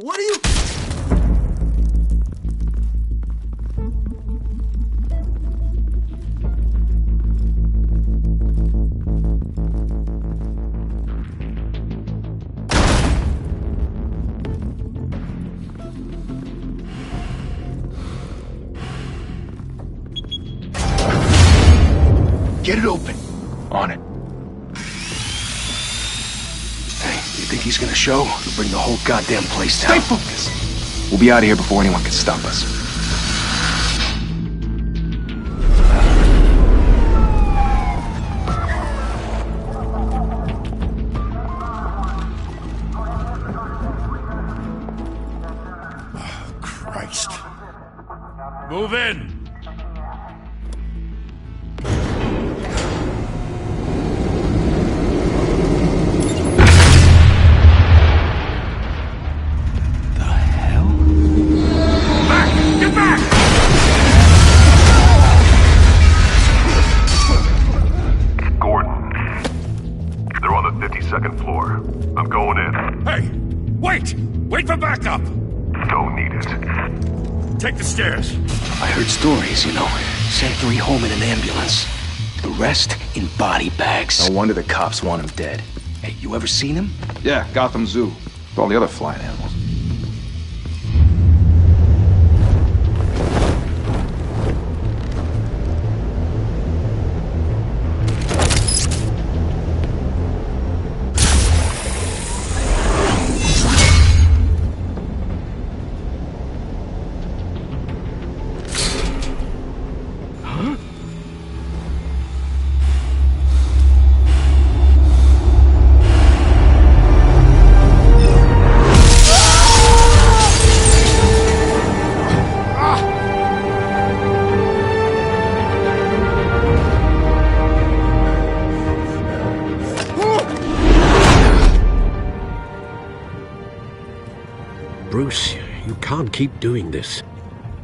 What are you... Get it open. On it. Hey, you think he's gonna show? We'll bring the whole goddamn place down. Stay focused! We'll be out of here before anyone can stop us. Oh, Christ. Move in! Second floor. I'm going in. Hey! Wait! Wait for backup! Don't need it. Take the stairs. I heard stories, you know. Sent 3 home in an ambulance. The rest in body bags. No wonder the cops want him dead. Hey, you ever seen him? Yeah, Gotham Zoo. With all the other flying animals. Bruce, you can't keep doing this.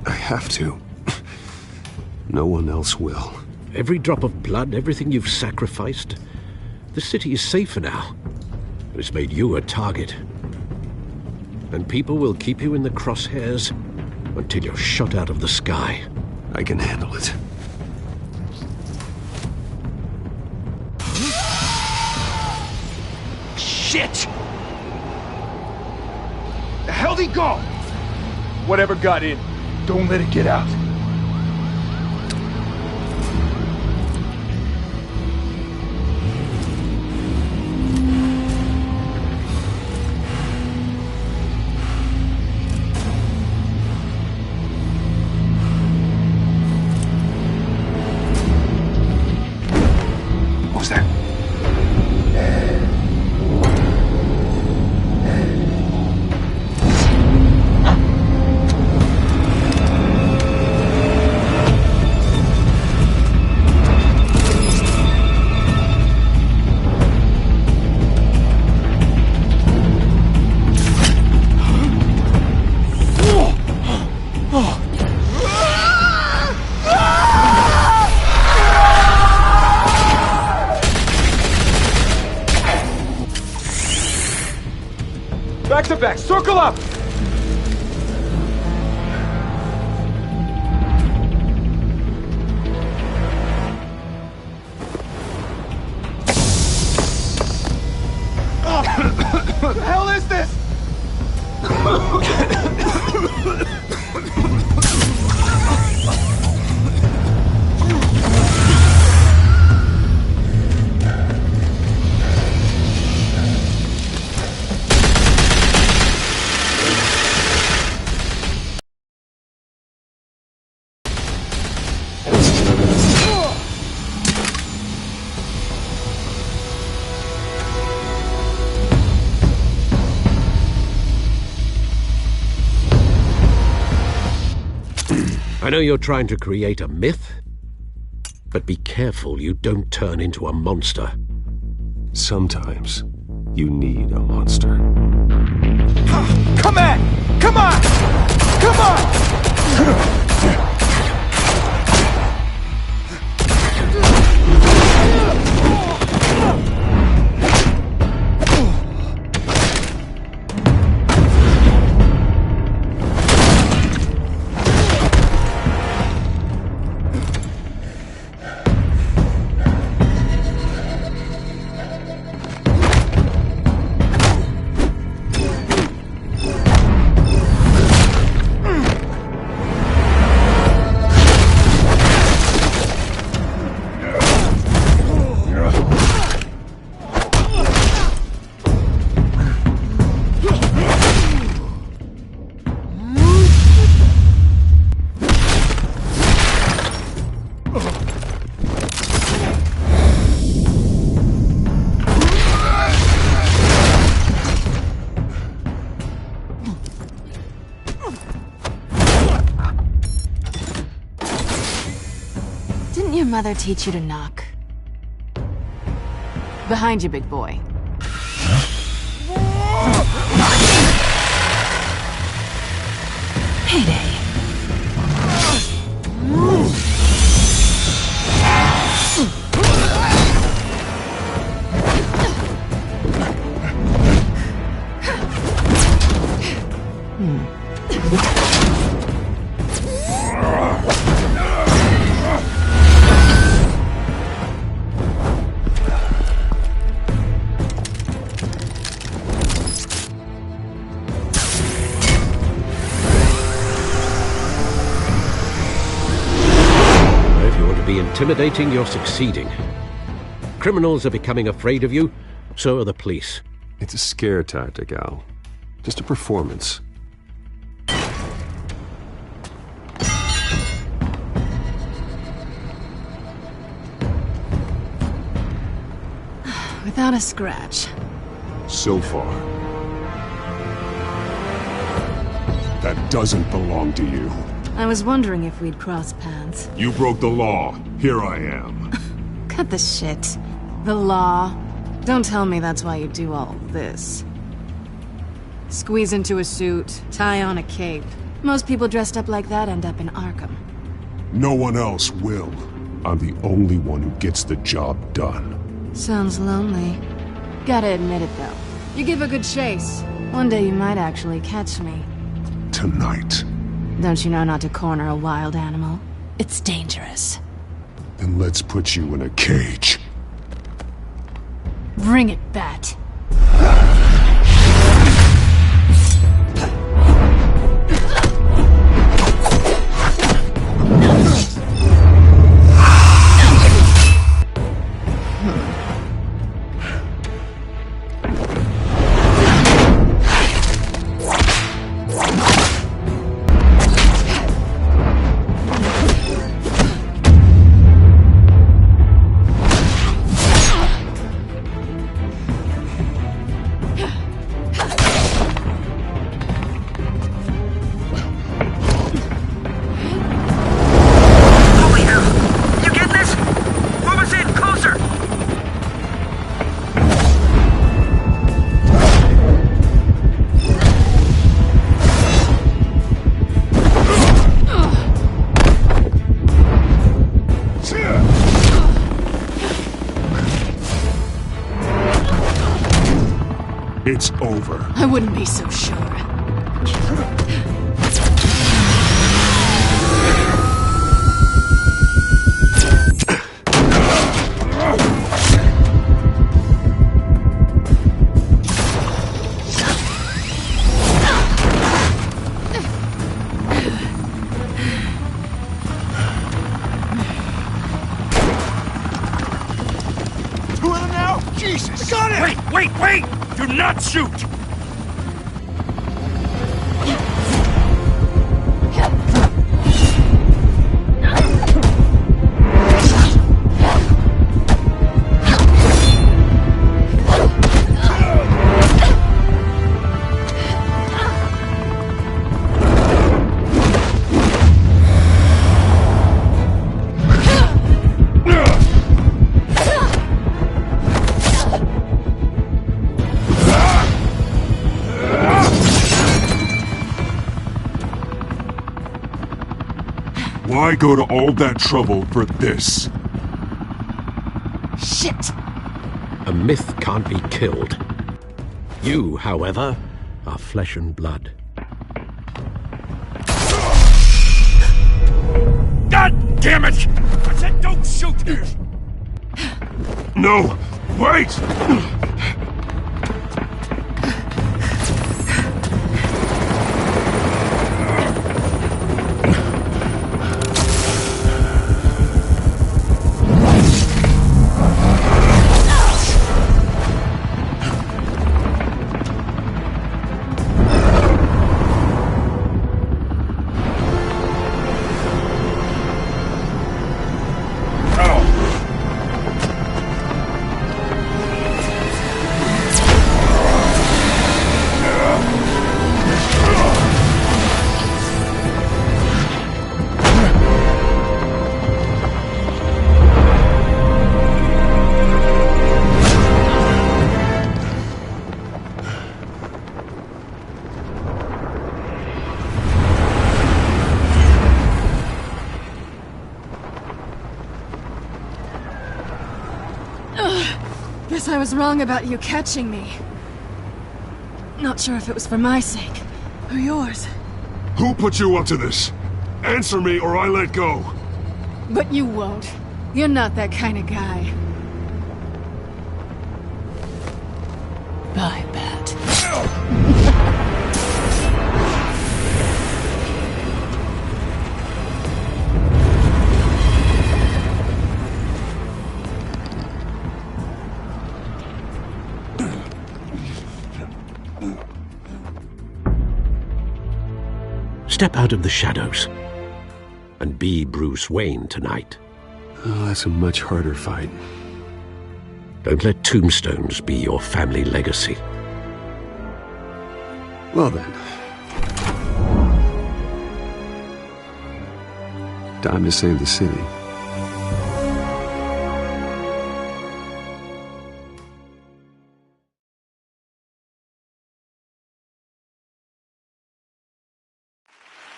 I have to. No one else will. Every drop of blood, everything you've sacrificed. The city is safer now. But it's made you a target. And people will keep you in the crosshairs until you're shot out of the sky. I can handle it. Shit! The hell'd he go? Whatever got in, don't let it get out. What was that? Back to back, circle up! What the hell is this? I know you're trying to create a myth, but be careful you don't turn into a monster. Sometimes you need a monster. Come on! Come on! Come on! your mother teach you to knock? Behind you, big boy. Payday. Intimidating, you're succeeding. Criminals are becoming afraid of you, so are the police. It's a scare tactic, Al. Just a performance. Without a scratch. So far. That doesn't belong to you. I was wondering if we'd cross paths. You broke the law. Here I am. Cut the shit. The law. Don't tell me that's why you do all this. Squeeze into a suit, tie on a cape. Most people dressed up like that end up in Arkham. No one else will. I'm the only one who gets the job done. Sounds lonely. Gotta admit it, though. You give a good chase. One day you might actually catch me. Tonight. Don't you know not to corner a wild animal? It's dangerous. Then let's put you in a cage. Bring it, Bat. It's over. I wouldn't be so sure. Two of them now? Jesus! Got it! Wait! Do not shoot! Why go to all that trouble for this? Shit! A myth can't be killed. You, however, are flesh and blood. God damn it! I said don't shoot! No! Wait! I was wrong about you catching me. Not sure if it was for my sake, or yours. Who put you up to this? Answer me or I let go. But you won't. You're not that kind of guy. Bye, Bat. Step out of the shadows and be Bruce Wayne tonight. Oh, that's a much harder fight. Don't let tombstones be your family legacy. Well then. Time to save the city.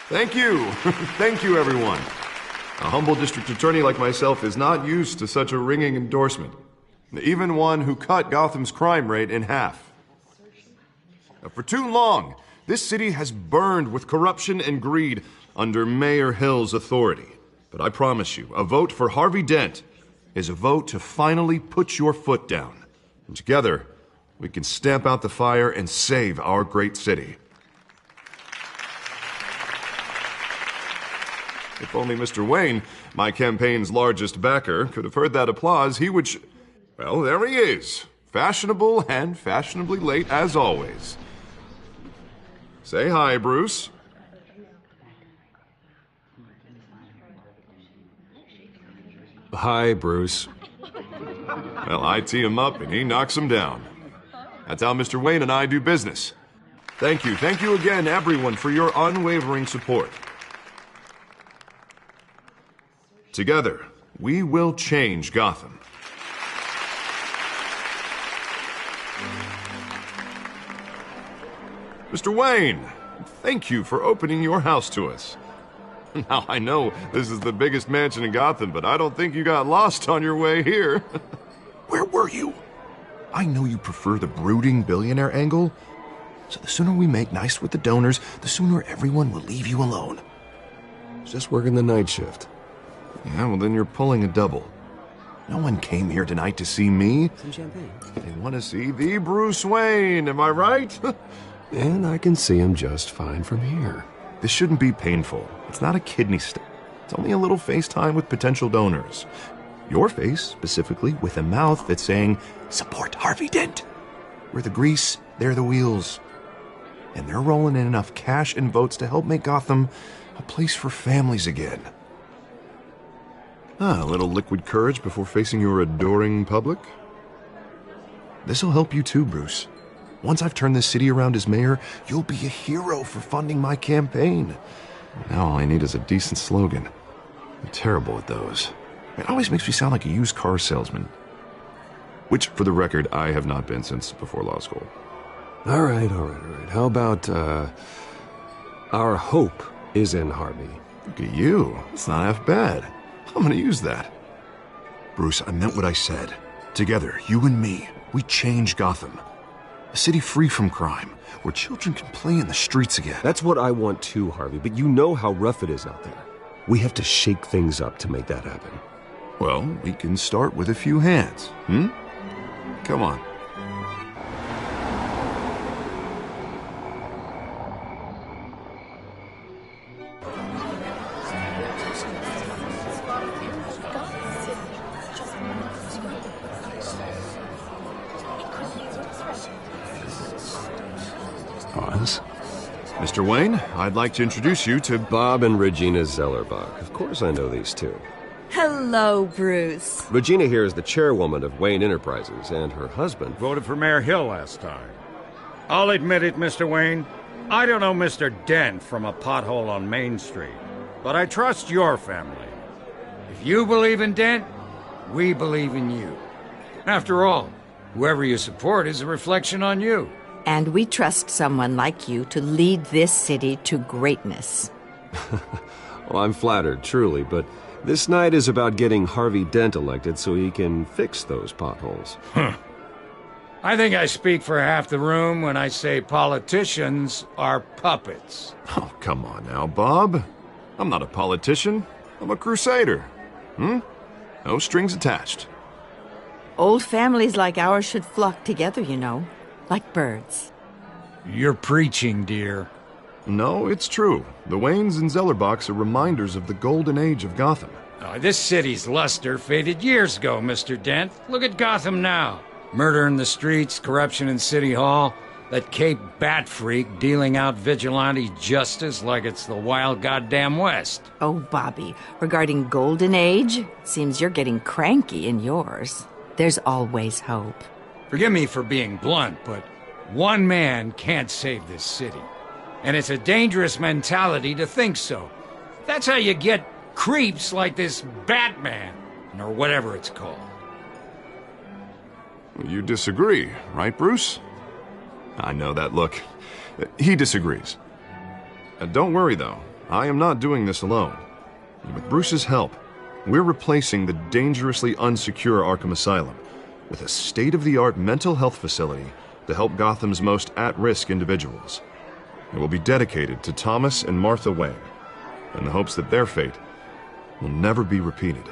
Thank you. Thank you, everyone. A humble district attorney like myself is not used to such a ringing endorsement. Even one who cut Gotham's crime rate in half. For too long, this city has burned with corruption and greed under Mayor Hill's authority. But I promise you, a vote for Harvey Dent is a vote to finally put your foot down. And together, we can stamp out the fire and save our great city. If only Mr. Wayne, my campaign's largest backer, could have heard that applause, he would well, there he is. Fashionable and fashionably late as always. Say hi, Bruce. Hi, Bruce. Well, I tee him up and he knocks him down. That's how Mr. Wayne and I do business. Thank you again, everyone, for your unwavering support. Together, we will change Gotham. Mr. Wayne, thank you for opening your house to us. Now, I know this is the biggest mansion in Gotham, but I don't think you got lost on your way here. Where were you? I know you prefer the brooding billionaire angle, so the sooner we make nice with the donors, the sooner everyone will leave you alone. Just working the night shift. Yeah, well, then you're pulling a double. No one came here tonight to see me. Some champagne. They want to see the Bruce Wayne, am I right? And I can see him just fine from here. This shouldn't be painful. It's not a kidney stone. It's only a little FaceTime with potential donors. Your face, specifically, with a mouth that's saying, support Harvey Dent. We're the grease, they're the wheels. And they're rolling in enough cash and votes to help make Gotham a place for families again. A little liquid courage before facing your adoring public. This'll help you too, Bruce. Once I've turned this city around as mayor, you'll be a hero for funding my campaign. Now all I need is a decent slogan. I'm terrible at those. It always makes me sound like a used car salesman. Which, for the record, I have not been since before law school. All right. How about, our hope is in Harvey? Look at you. It's not half bad. I'm gonna use that. Bruce, I meant what I said. Together, you and me, we change Gotham. A city free from crime, where children can play in the streets again. That's what I want too, Harvey, but you know how rough it is out there. We have to shake things up to make that happen. Well, we can start with a few hands, Come on. Pause. Mr. Wayne, I'd like to introduce you to Bob and Regina Zellerbach. Of course I know these two. Hello, Bruce. Regina here is the chairwoman of Wayne Enterprises, and her husband Voted for Mayor Hill last time. I'll admit it, Mr. Wayne. I don't know Mr. Dent from a pothole on Main Street, but I trust your family. If you believe in Dent, we believe in you. After all, whoever you support is a reflection on you. And we trust someone like you to lead this city to greatness. Well, I'm flattered, truly, but this night is about getting Harvey Dent elected so he can fix those potholes. I think I speak for half the room when I say politicians are puppets. Oh, come on now, Bob. I'm not a politician. I'm a crusader. No strings attached. Old families like ours should flock together, you know, like birds. You're preaching, dear. No, it's true. The Waynes and Zellerbachs are reminders of the golden age of Gotham. Oh, this city's luster faded years ago, Mr. Dent. Look at Gotham now. Murder in the streets, corruption in City Hall, that Cape Bat freak dealing out vigilante justice like it's the wild goddamn West. Oh, Bobby, regarding Golden Age, seems you're getting cranky in yours. There's always hope. Forgive me for being blunt, but one man can't save this city. And it's a dangerous mentality to think so. That's how you get creeps like this Batman, or whatever it's called. You disagree, right, Bruce? I know that look. He disagrees. Don't worry, though. I am not doing this alone. With Bruce's help, we're replacing the dangerously unsecure Arkham Asylum with a state-of-the-art mental health facility to help Gotham's most at-risk individuals. It will be dedicated to Thomas and Martha Wayne, in the hopes that their fate will never be repeated.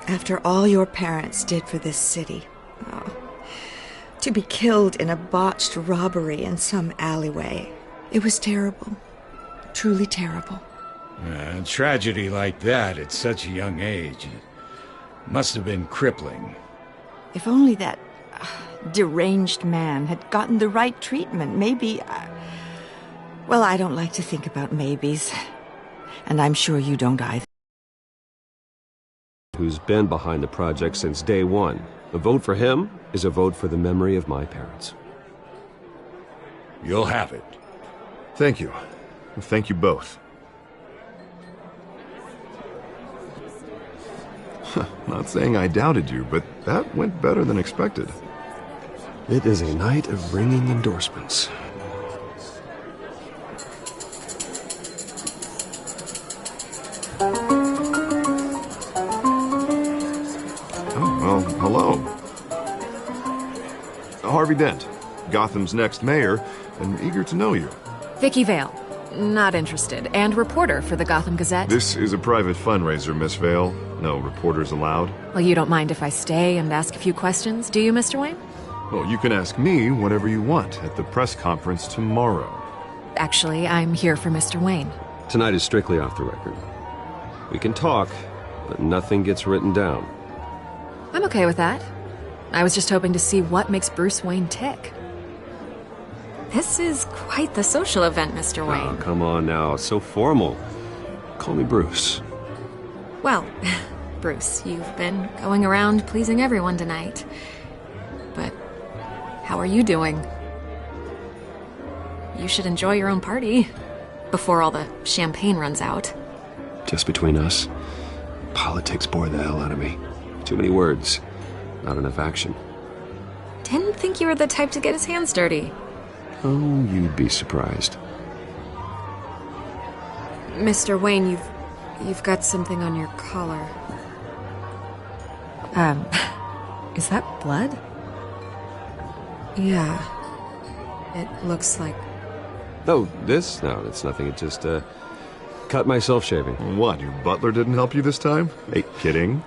After all your parents did for this city, to be killed in a botched robbery in some alleyway, it was terrible. Truly terrible. A tragedy like that at such a young age must have been crippling. If only that deranged man had gotten the right treatment, maybe... Well, I don't like to think about maybes. And I'm sure you don't either. Who's been behind the project since day one. A vote for him is a vote for the memory of my parents. You'll have it. Thank you. Thank you both. Not saying I doubted you, but that went better than expected. It is a night of ringing endorsements. Well, hello. Harvey Dent, Gotham's next mayor, and eager to know you. Vicky Vale, not interested, and reporter for the Gotham Gazette. This is a private fundraiser, Miss Vale. No reporters allowed. Well, you don't mind if I stay and ask a few questions, do you, Mr. Wayne? Well, you can ask me whatever you want at the press conference tomorrow. Actually, I'm here for Mr. Wayne. Tonight is strictly off the record. We can talk, but nothing gets written down. I'm okay with that. I was just hoping to see what makes Bruce Wayne tick. This is quite the social event, Mr. Wayne. Oh, come on now. It's so formal. Call me Bruce. Well, Bruce, you've been going around pleasing everyone tonight. But how are you doing? You should enjoy your own party before all the champagne runs out. Just between us, politics bore the hell out of me. Too many words, not enough action. Didn't think you were the type to get his hands dirty. Oh, you'd be surprised. Mr. Wayne, you've got something on your collar. Is that blood? Yeah. It looks like... Oh, this? No, it's nothing. It just, cut myself shaving. What, your butler didn't help you this time? Hey, kidding.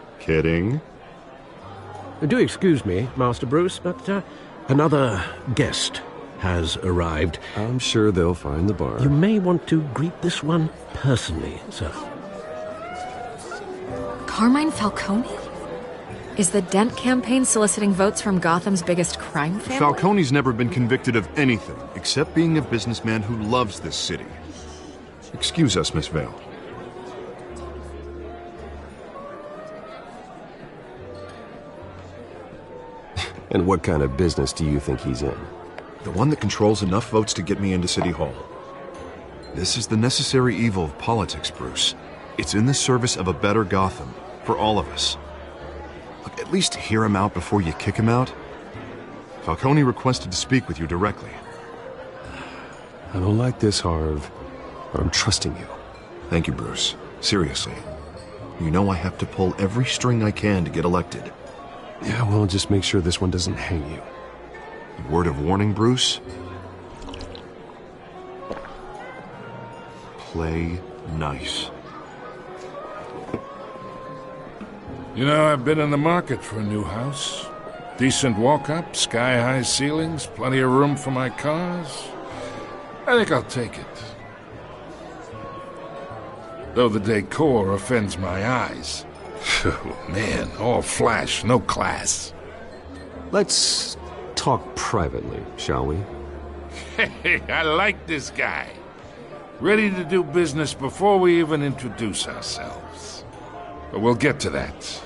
Do excuse me, Master Bruce, but another guest has arrived. I'm sure they'll find the bar. You may want to greet this one personally, sir. Carmine Falcone? Is the Dent campaign soliciting votes from Gotham's biggest crime family? Falcone's never been convicted of anything except being a businessman who loves this city. Excuse us, Miss Vale. And what kind of business do you think he's in? The one that controls enough votes to get me into City Hall. This is the necessary evil of politics, Bruce. It's in the service of a better Gotham, for all of us. Look, at least hear him out before you kick him out. Falcone requested to speak with you directly. I don't like this, Harv, but I'm trusting you. Thank you, Bruce. Seriously. You know I have to pull every string I can to get elected. Yeah, well, just make sure this one doesn't hang you. Word of warning, Bruce? Play nice. You know, I've been in the market for a new house. Decent walk-up, sky-high ceilings, plenty of room for my cars. I think I'll take it. Though the decor offends my eyes. Oh, man, all flash, no class. Let's talk privately, shall we? Hey, I like this guy. Ready to do business before we even introduce ourselves. But we'll get to that.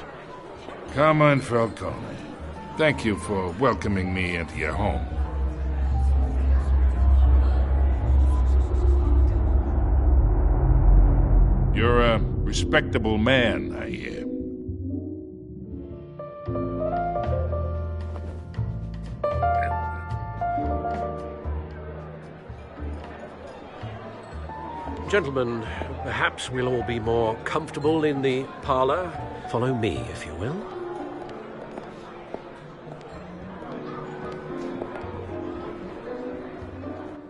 Carmine Falcone, thank you for welcoming me into your home. You're a respectable man, I hear. Gentlemen, perhaps we'll all be more comfortable in the parlor. Follow me, if you will.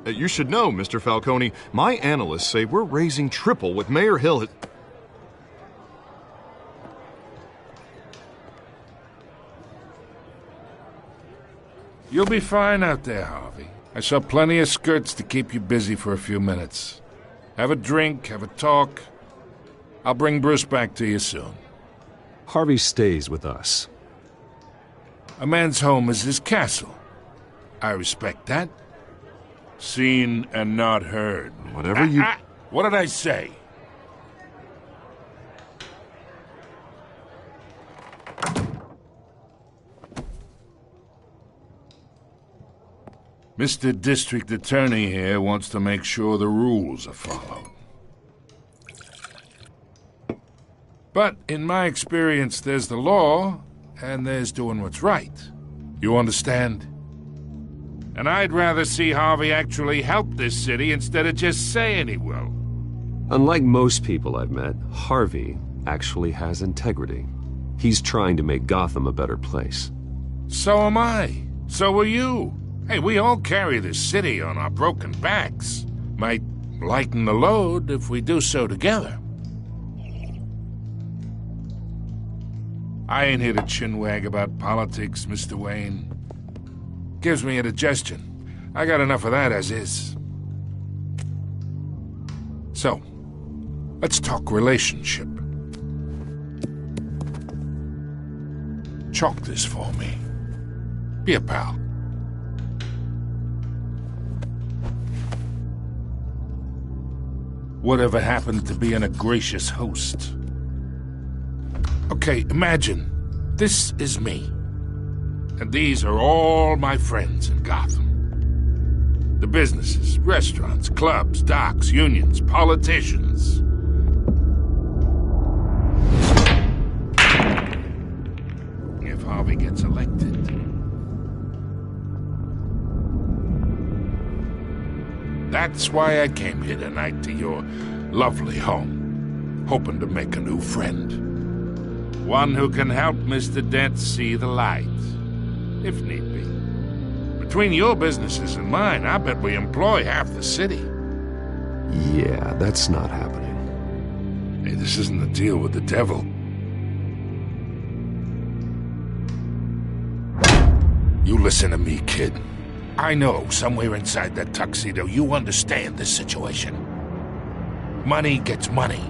You should know, Mr. Falcone, my analysts say we're raising triple what Mayor Hill has... You'll be fine out there, Harvey. I saw plenty of skirts to keep you busy for a few minutes. Have a drink, have a talk. I'll bring Bruce back to you soon. Harvey stays with us. A man's home is his castle. I respect that. Seen and not heard. Whatever you... What did I say? Mr. District Attorney here wants to make sure the rules are followed. But in my experience, there's the law, and there's doing what's right. You understand? And I'd rather see Harvey actually help this city instead of just saying he will. Unlike most people I've met, Harvey actually has integrity. He's trying to make Gotham a better place. So am I. So are you. Hey, we all carry this city on our broken backs. Might lighten the load if we do so together. I ain't here to chinwag about politics, Mr. Wayne. Gives me indigestion. I got enough of that as is. So, let's talk relationship. Chalk this for me. Be a pal. Whatever happened to being a gracious host? Okay, imagine this is me. And these are all my friends in Gotham. The businesses, restaurants, clubs, docks, unions, politicians. If Harvey gets elected. That's why I came here tonight to your lovely home, hoping to make a new friend. One who can help Mr. Dent see the light, if need be. Between your businesses and mine, I bet we employ half the city. Yeah, that's not happening. Hey, this isn't a deal with the devil. You listen to me, kid. I know somewhere inside that tuxedo you understand this situation. Money gets money.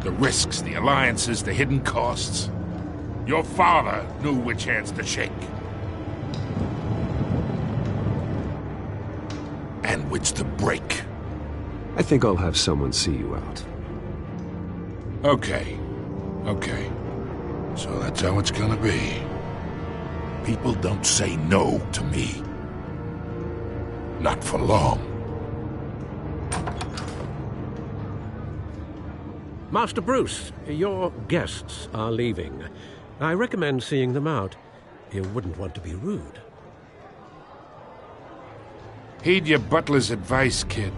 The risks, the alliances, the hidden costs. Your father knew which hands to shake. And which to break. I think I'll have someone see you out. Okay. So that's how it's gonna be. People don't say no to me. Not for long. Master Bruce, your guests are leaving. I recommend seeing them out. You wouldn't want to be rude. Heed your butler's advice, kid.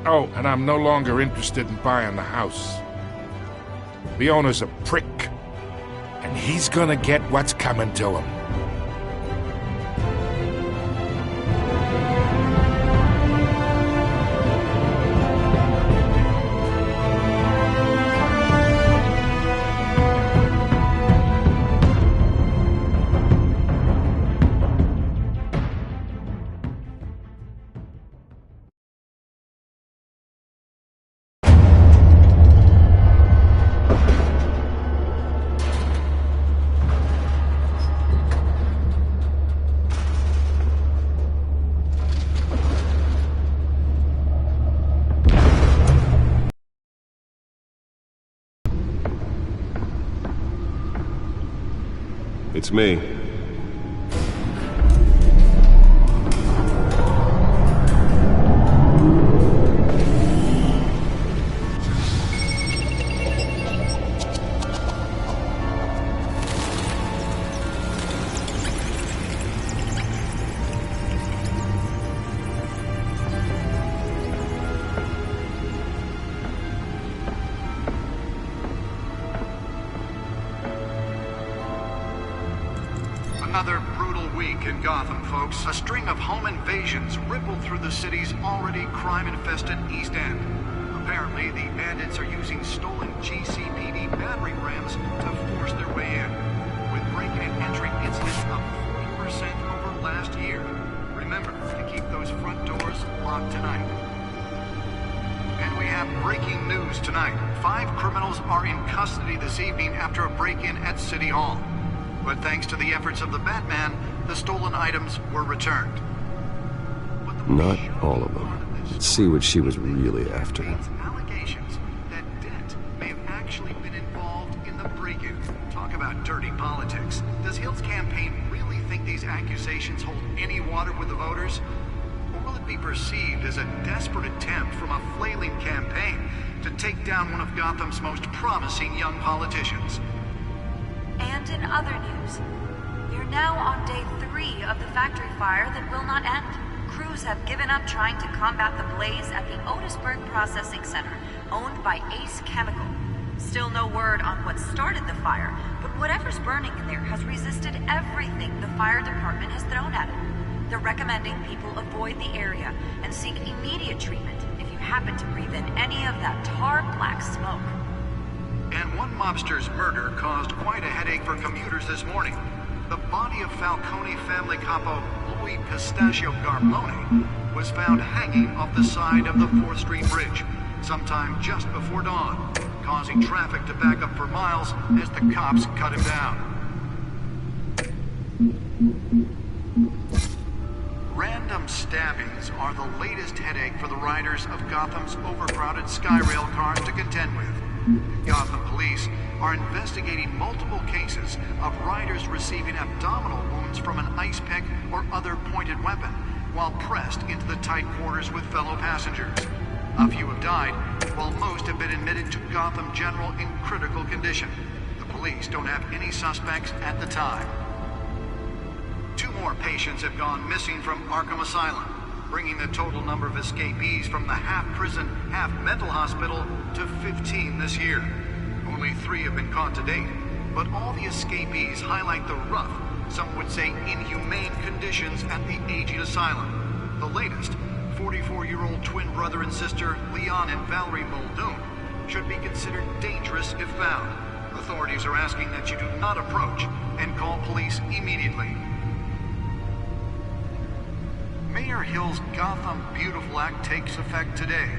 Oh, and I'm no longer interested in buying the house. The owner's a prick, and he's gonna get what's coming to him. It's me. Another brutal week in Gotham, folks. A string of home invasions rippled through the city's already crime-infested East End. Apparently, the bandits are using stolen GCPD battering rams to force their way in, with break-in and entry incidents up 40% over last year. Remember to keep those front doors locked tonight. And we have breaking news tonight. 5 criminals are in custody this evening after a break-in at City Hall. But thanks to the efforts of the Batman, the stolen items were returned. Not all of them. Let's see what she was really after. Allegations that Dent may have actually been involved in the break-in. Talk about dirty politics. Does Hill's campaign really think these accusations hold any water with the voters? Or will it be perceived as a desperate attempt from a flailing campaign to take down one of Gotham's most promising young politicians? And in other news, we're now on day 3 of the factory fire that will not end. Crews have given up trying to combat the blaze at the Otisburg Processing Center, owned by Ace Chemical. Still no word on what started the fire, but whatever's burning in there has resisted everything the fire department has thrown at it. They're recommending people avoid the area and seek immediate treatment if you happen to breathe in any of that tar black smoke. And one mobster's murder caused quite a headache for commuters this morning. The body of Falcone family capo Louis Pistachio Garbone was found hanging off the side of the 4th Street Bridge sometime just before dawn, causing traffic to back up for miles as the cops cut him down. Random stabbings are the latest headache for the riders of Gotham's overcrowded Skyrail cars to contend with. Gotham police are investigating multiple cases of riders receiving abdominal wounds from an ice pick or other pointed weapon while pressed into the tight quarters with fellow passengers. A few have died, while most have been admitted to Gotham General in critical condition. The police don't have any suspects at the time. 2 more patients have gone missing from Arkham Asylum, bringing the total number of escapees from the half-prison, half-mental hospital to 15 this year. Only 3 have been caught to date, but all the escapees highlight the rough, some would say inhumane conditions at the aging asylum. The latest, 44-year-old twin brother and sister Leon and Valerie Muldoon, should be considered dangerous if found. Authorities are asking that you do not approach and call police immediately. Mayor Hill's Gotham Beautiful Act takes effect today,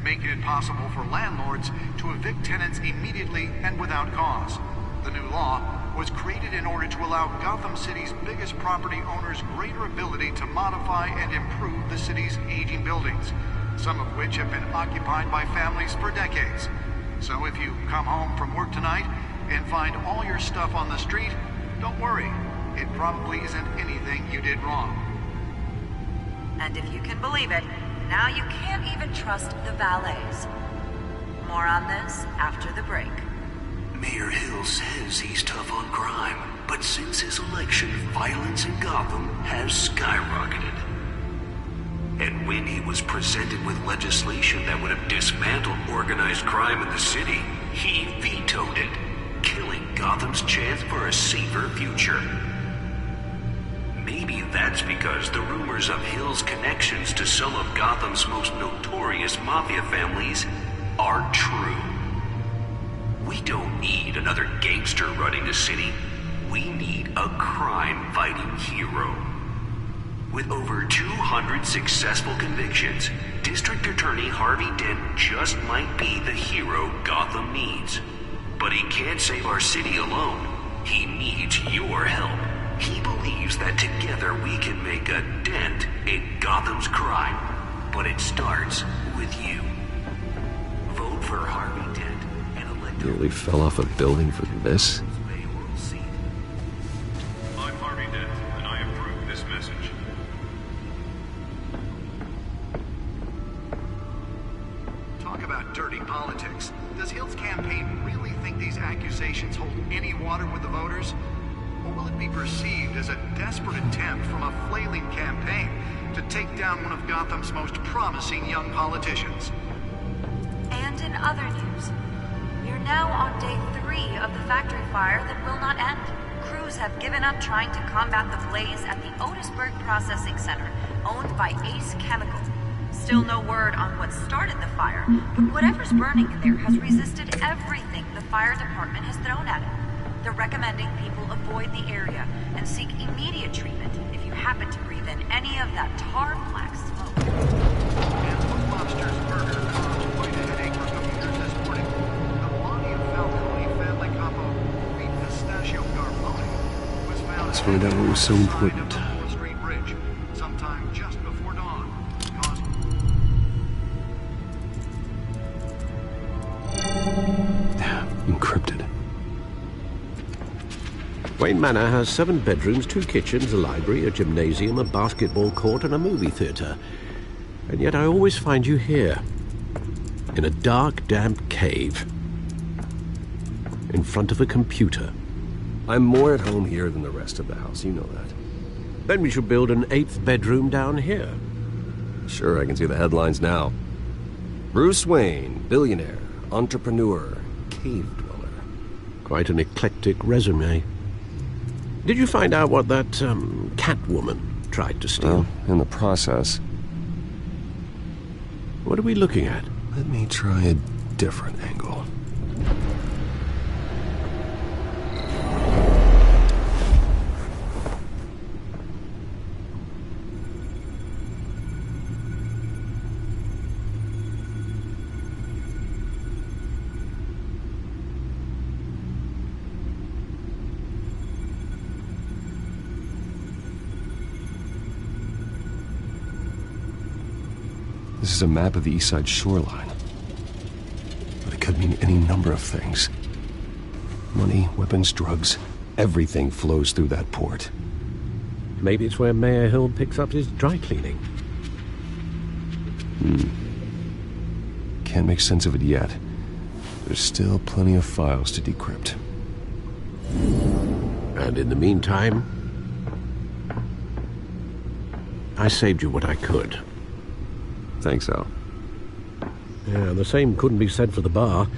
making it possible for landlords to evict tenants immediately and without cause. The new law was created in order to allow Gotham City's biggest property owners greater ability to modify and improve the city's aging buildings, some of which have been occupied by families for decades. So if you come home from work tonight and find all your stuff on the street, don't worry. It probably isn't anything you did wrong. And if you can believe it, now you can't even trust the valets. More on this after the break. Mayor Hill says he's tough on crime, but since his election, violence in Gotham has skyrocketed. And when he was presented with legislation that would have dismantled organized crime in the city, he vetoed it, killing Gotham's chance for a safer future. Maybe that's because the rumors of Hill's connections to some of Gotham's most notorious mafia families are true. We don't need another gangster running the city. We need a crime-fighting hero. With over 200 successful convictions, District Attorney Harvey Dent just might be the hero Gotham needs. But he can't save our city alone. He needs your help. He believes that together we can make a dent in Gotham's crime. But it starts with you. Vote for Harvey Dent and elect... Nearly fell off a building for this? accusations hold any water with the voters? Or will it be perceived as a desperate attempt from a flailing campaign to take down one of Gotham's most promising young politicians? And in other news, we're now on day 3 of the factory fire that will not end. Crews have given up trying to combat the blaze at the Otisburg Processing Center, owned by Ace Chemical. Still no word on what started the fire, but whatever's burning in there has resisted everything the fire department has thrown at it. They're recommending people avoid the area and seek immediate treatment if you happen to breathe in any of that tar black smoke. And the Lobster's murder caused quite a headache for commuters this morning. The body of Falcone family capo, the Pistachio Garbone, was found. Let's find out what was so important. Street Bridge, sometime just before dawn. Encrypted. Wayne Manor has 7 bedrooms, 2 kitchens, a library, a gymnasium, a basketball court, and a movie theatre. And yet I always find you here, in a dark, damp cave, in front of a computer. I'm more at home here than the rest of the house, you know that. Then we should build an 8th bedroom down here. Sure, I can see the headlines now. Bruce Wayne, billionaire, entrepreneur, cave dweller. Quite an eclectic resume. Did you find out what that, Catwoman tried to steal? Well, in the process. What are we looking at? Let me try a different angle. This is a map of the East Side shoreline. But it could mean any number of things. Money, weapons, drugs, everything flows through that port. Maybe it's where Mayor Hill picks up his dry cleaning. Can't make sense of it yet. There's still plenty of files to decrypt. And in the meantime, I saved you what I could. Thanks, Al. Yeah, the same couldn't be said for the bar.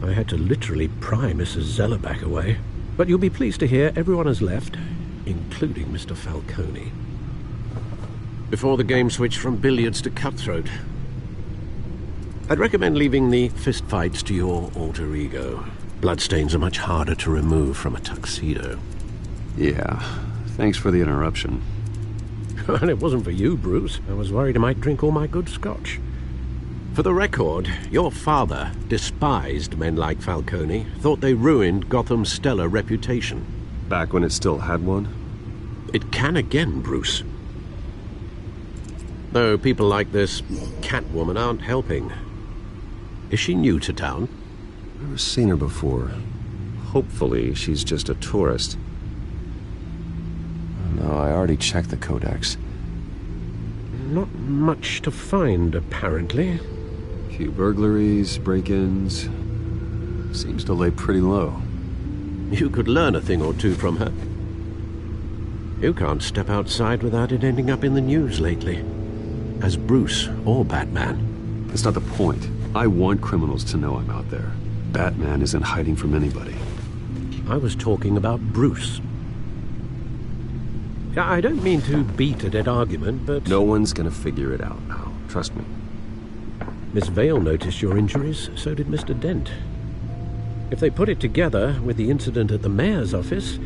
I had to literally pry Mrs. Zellerback away. But you'll be pleased to hear everyone has left, including Mr. Falcone. Before the game switched from billiards to cutthroat. I'd recommend leaving the fistfights to your alter ego. Bloodstains are much harder to remove from a tuxedo. Yeah, thanks for the interruption. And it wasn't for you, Bruce. I was worried I might drink all my good scotch. For the record, your father despised men like Falcone, thought they ruined Gotham's stellar reputation. Back when it still had one? It can again, Bruce. Though people like this Catwoman aren't helping. Is she new to town? Never seen her before. Hopefully she's just a tourist. No, I already checked the codex. Not much to find, apparently. Few burglaries, break-ins. Seems to lay pretty low. You could learn a thing or two from her. You can't step outside without it ending up in the news lately. As Bruce or Batman. That's not the point. I want criminals to know I'm out there. Batman isn't hiding from anybody. I was talking about Bruce. I don't mean to beat a dead argument, but... No one's gonna figure it out now. Trust me. Miss Vale noticed your injuries, so did Mr. Dent. If they put it together with the incident at the mayor's office,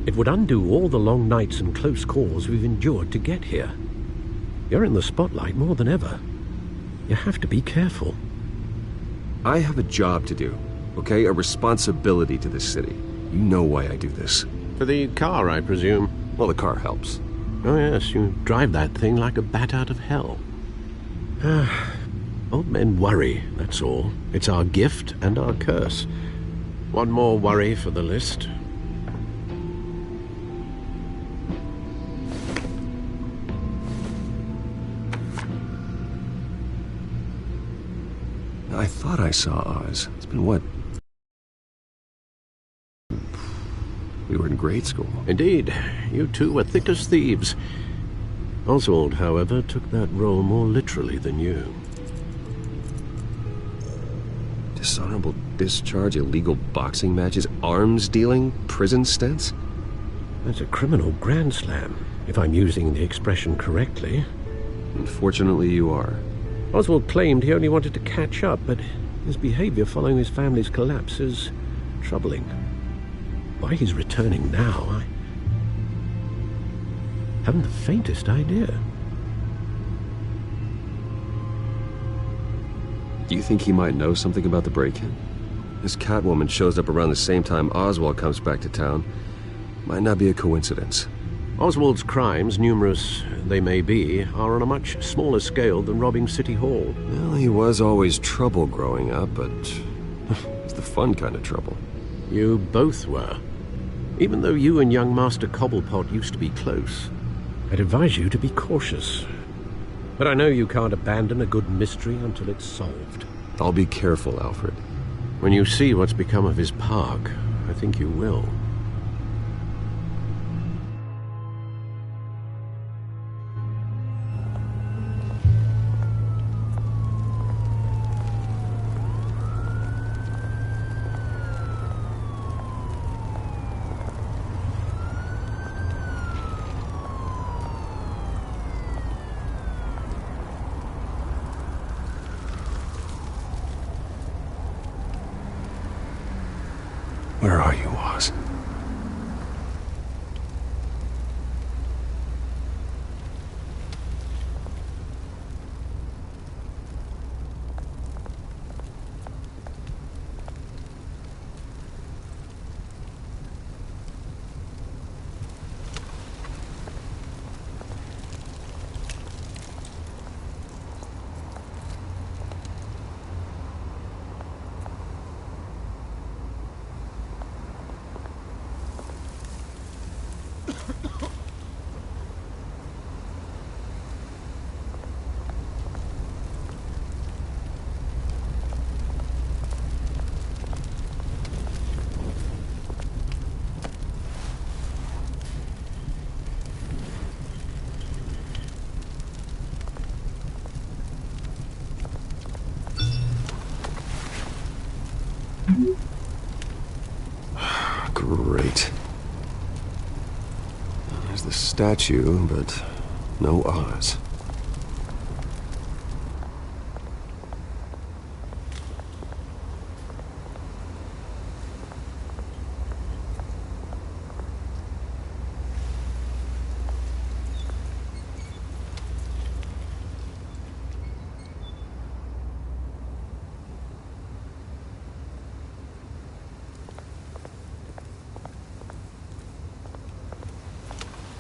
it would undo all the long nights and close calls we've endured to get here. You're in the spotlight more than ever. You have to be careful. I have a job to do, okay? A responsibility to this city. You know why I do this. For the car, I presume. Well, the car helps. Oh, yes, you drive that thing like a bat out of hell. Old men worry, that's all. It's our gift and our curse. One more worry for the list. I thought I saw Oz. It's been, what, We were in grade school. Indeed. You two were thick as thieves. Oswald, however, took that role more literally than you. Dishonorable discharge, illegal boxing matches, arms dealing, prison stints? That's a criminal grand slam, if I'm using the expression correctly. Unfortunately, you are. Oswald claimed he only wanted to catch up, but his behavior following his family's collapse is troubling. Why he's returning now, I haven't the faintest idea. Do you think he might know something about the break-in? This Catwoman shows up around the same time Oswald comes back to town. Might not be a coincidence. Oswald's crimes, numerous they may be, are on a much smaller scale than robbing City Hall. Well, he was always trouble growing up, but it's the fun kind of trouble. You both were. Even though you and young Master Cobblepot used to be close, I'd advise you to be cautious. But I know you can't abandon a good mystery until it's solved. I'll be careful, Alfred. When you see what's become of his park, I think you will. Where are you, Oz? Great. There's the statue, but no Oz.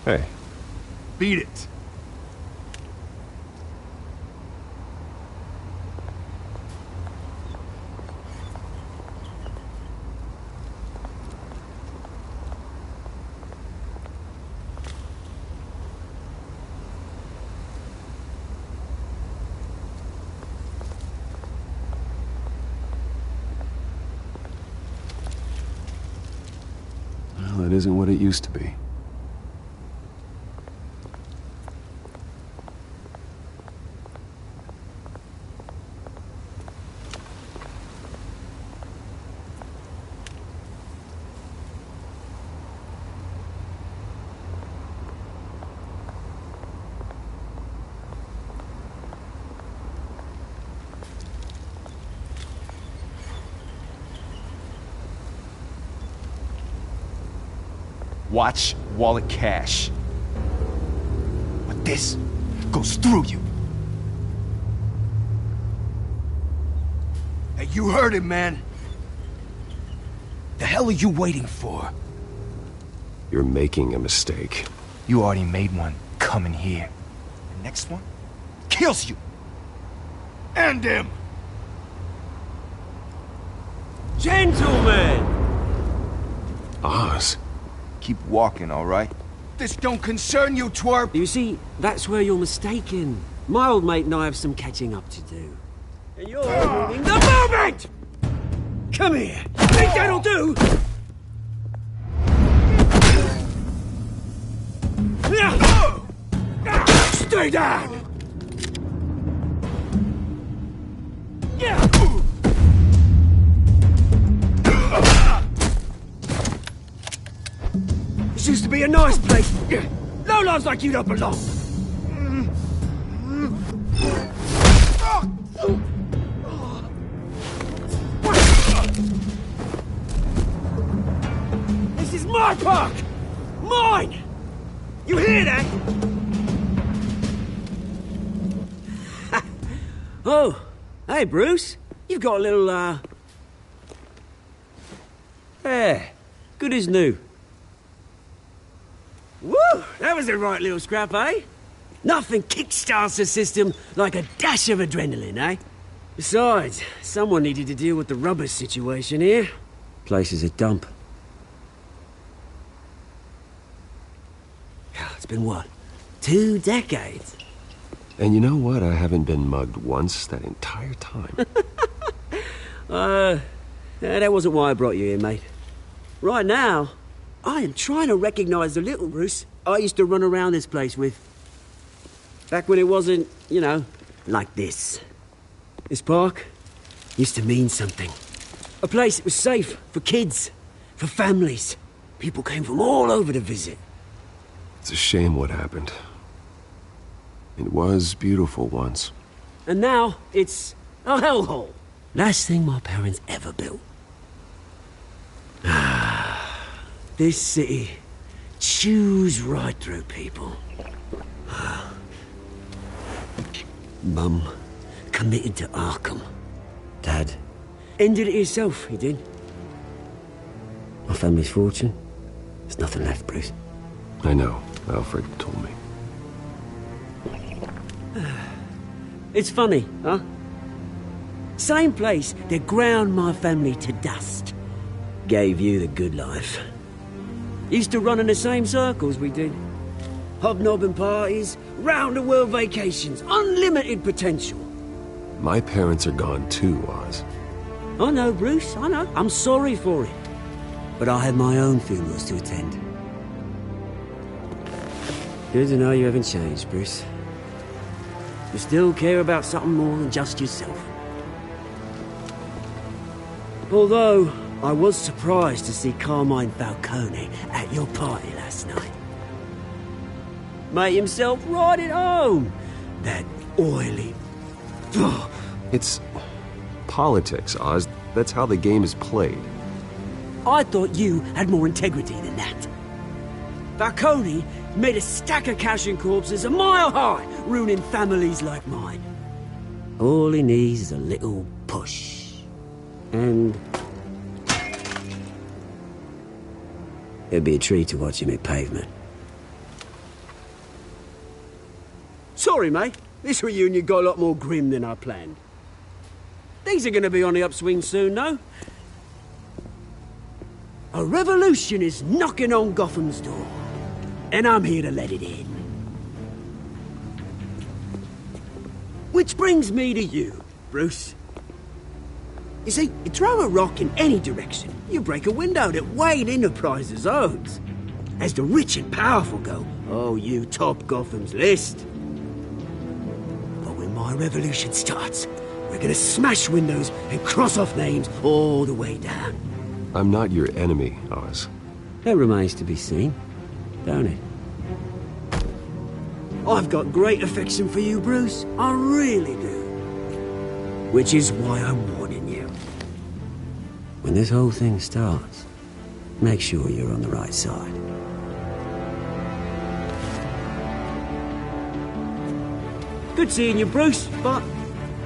Hey. Beat it. Well, it isn't what it used to be. Watch wallet cash. But this goes through you. Hey, you heard it, man. The hell are you waiting for? You're making a mistake. You already made one coming here. The next one kills you. And him. Gentlemen! Oz. Keep walking, all right? This don't concern you, twerp! You see, that's where you're mistaken. My old mate and I have some catching up to do. And you're ruining the moment! Come here! Think that'll do? Stay down! This used to be a nice place. No lives like you don't belong. This is my park! Mine! You hear that? Oh, hey, Bruce. You've got a little, Yeah, good as new. Woo! That was a right little scrap, eh? Nothing kickstarts the system like a dash of adrenaline, eh? Besides, someone needed to deal with the rubber situation here. Place is a dump. It's been what? 2 decades? And you know what? I haven't been mugged once that entire time. That wasn't why I brought you here, mate. Right now, I am trying to recognize the little Bruce I used to run around this place with. Back when it wasn't, you know, like this. This park used to mean something. A place that was safe for kids, for families. People came from all over to visit. It's a shame what happened. It was beautiful once. And now, it's a hellhole. Last thing my parents ever built. This city chews right through people. Mum committed to Arkham. Dad ended it himself, he did. My family's fortune, there's nothing left, Bruce. I know. Alfred told me. It's funny, huh? Same place that ground my family to dust gave you the good life. Used to run in the same circles we did. Hobnobbing parties, round-the-world vacations, unlimited potential. My parents are gone too, Oz. I know, Bruce, I know. I'm sorry for it. But I have my own funerals to attend. Good to know you haven't changed, Bruce. You still care about something more than just yourself. Although, I was surprised to see Carmine Falcone at your party last night. Made himself right at home. That oily... It's politics, Oz. That's how the game is played. I thought you had more integrity than that. Falcone made a stack of cash and corpses a mile high, ruining families like mine. All he needs is a little push. And... it'd be a treat to watch him hit pavement. Sorry, mate. This reunion got a lot more grim than I planned. Things are gonna be on the upswing soon, though. A revolution is knocking on Gotham's door. And I'm here to let it in. Which brings me to you, Bruce. You see, you throw a rock in any direction, you break a window that Wayne Enterprises owns. As the rich and powerful go, oh, you top Gotham's list. But when my revolution starts, we're gonna smash windows and cross off names all the way down. I'm not your enemy, Oz. That remains to be seen, don't it? I've got great affection for you, Bruce. I really do. Which is why I'm warning you. When this whole thing starts, make sure you're on the right side. Good seeing you, Bruce, but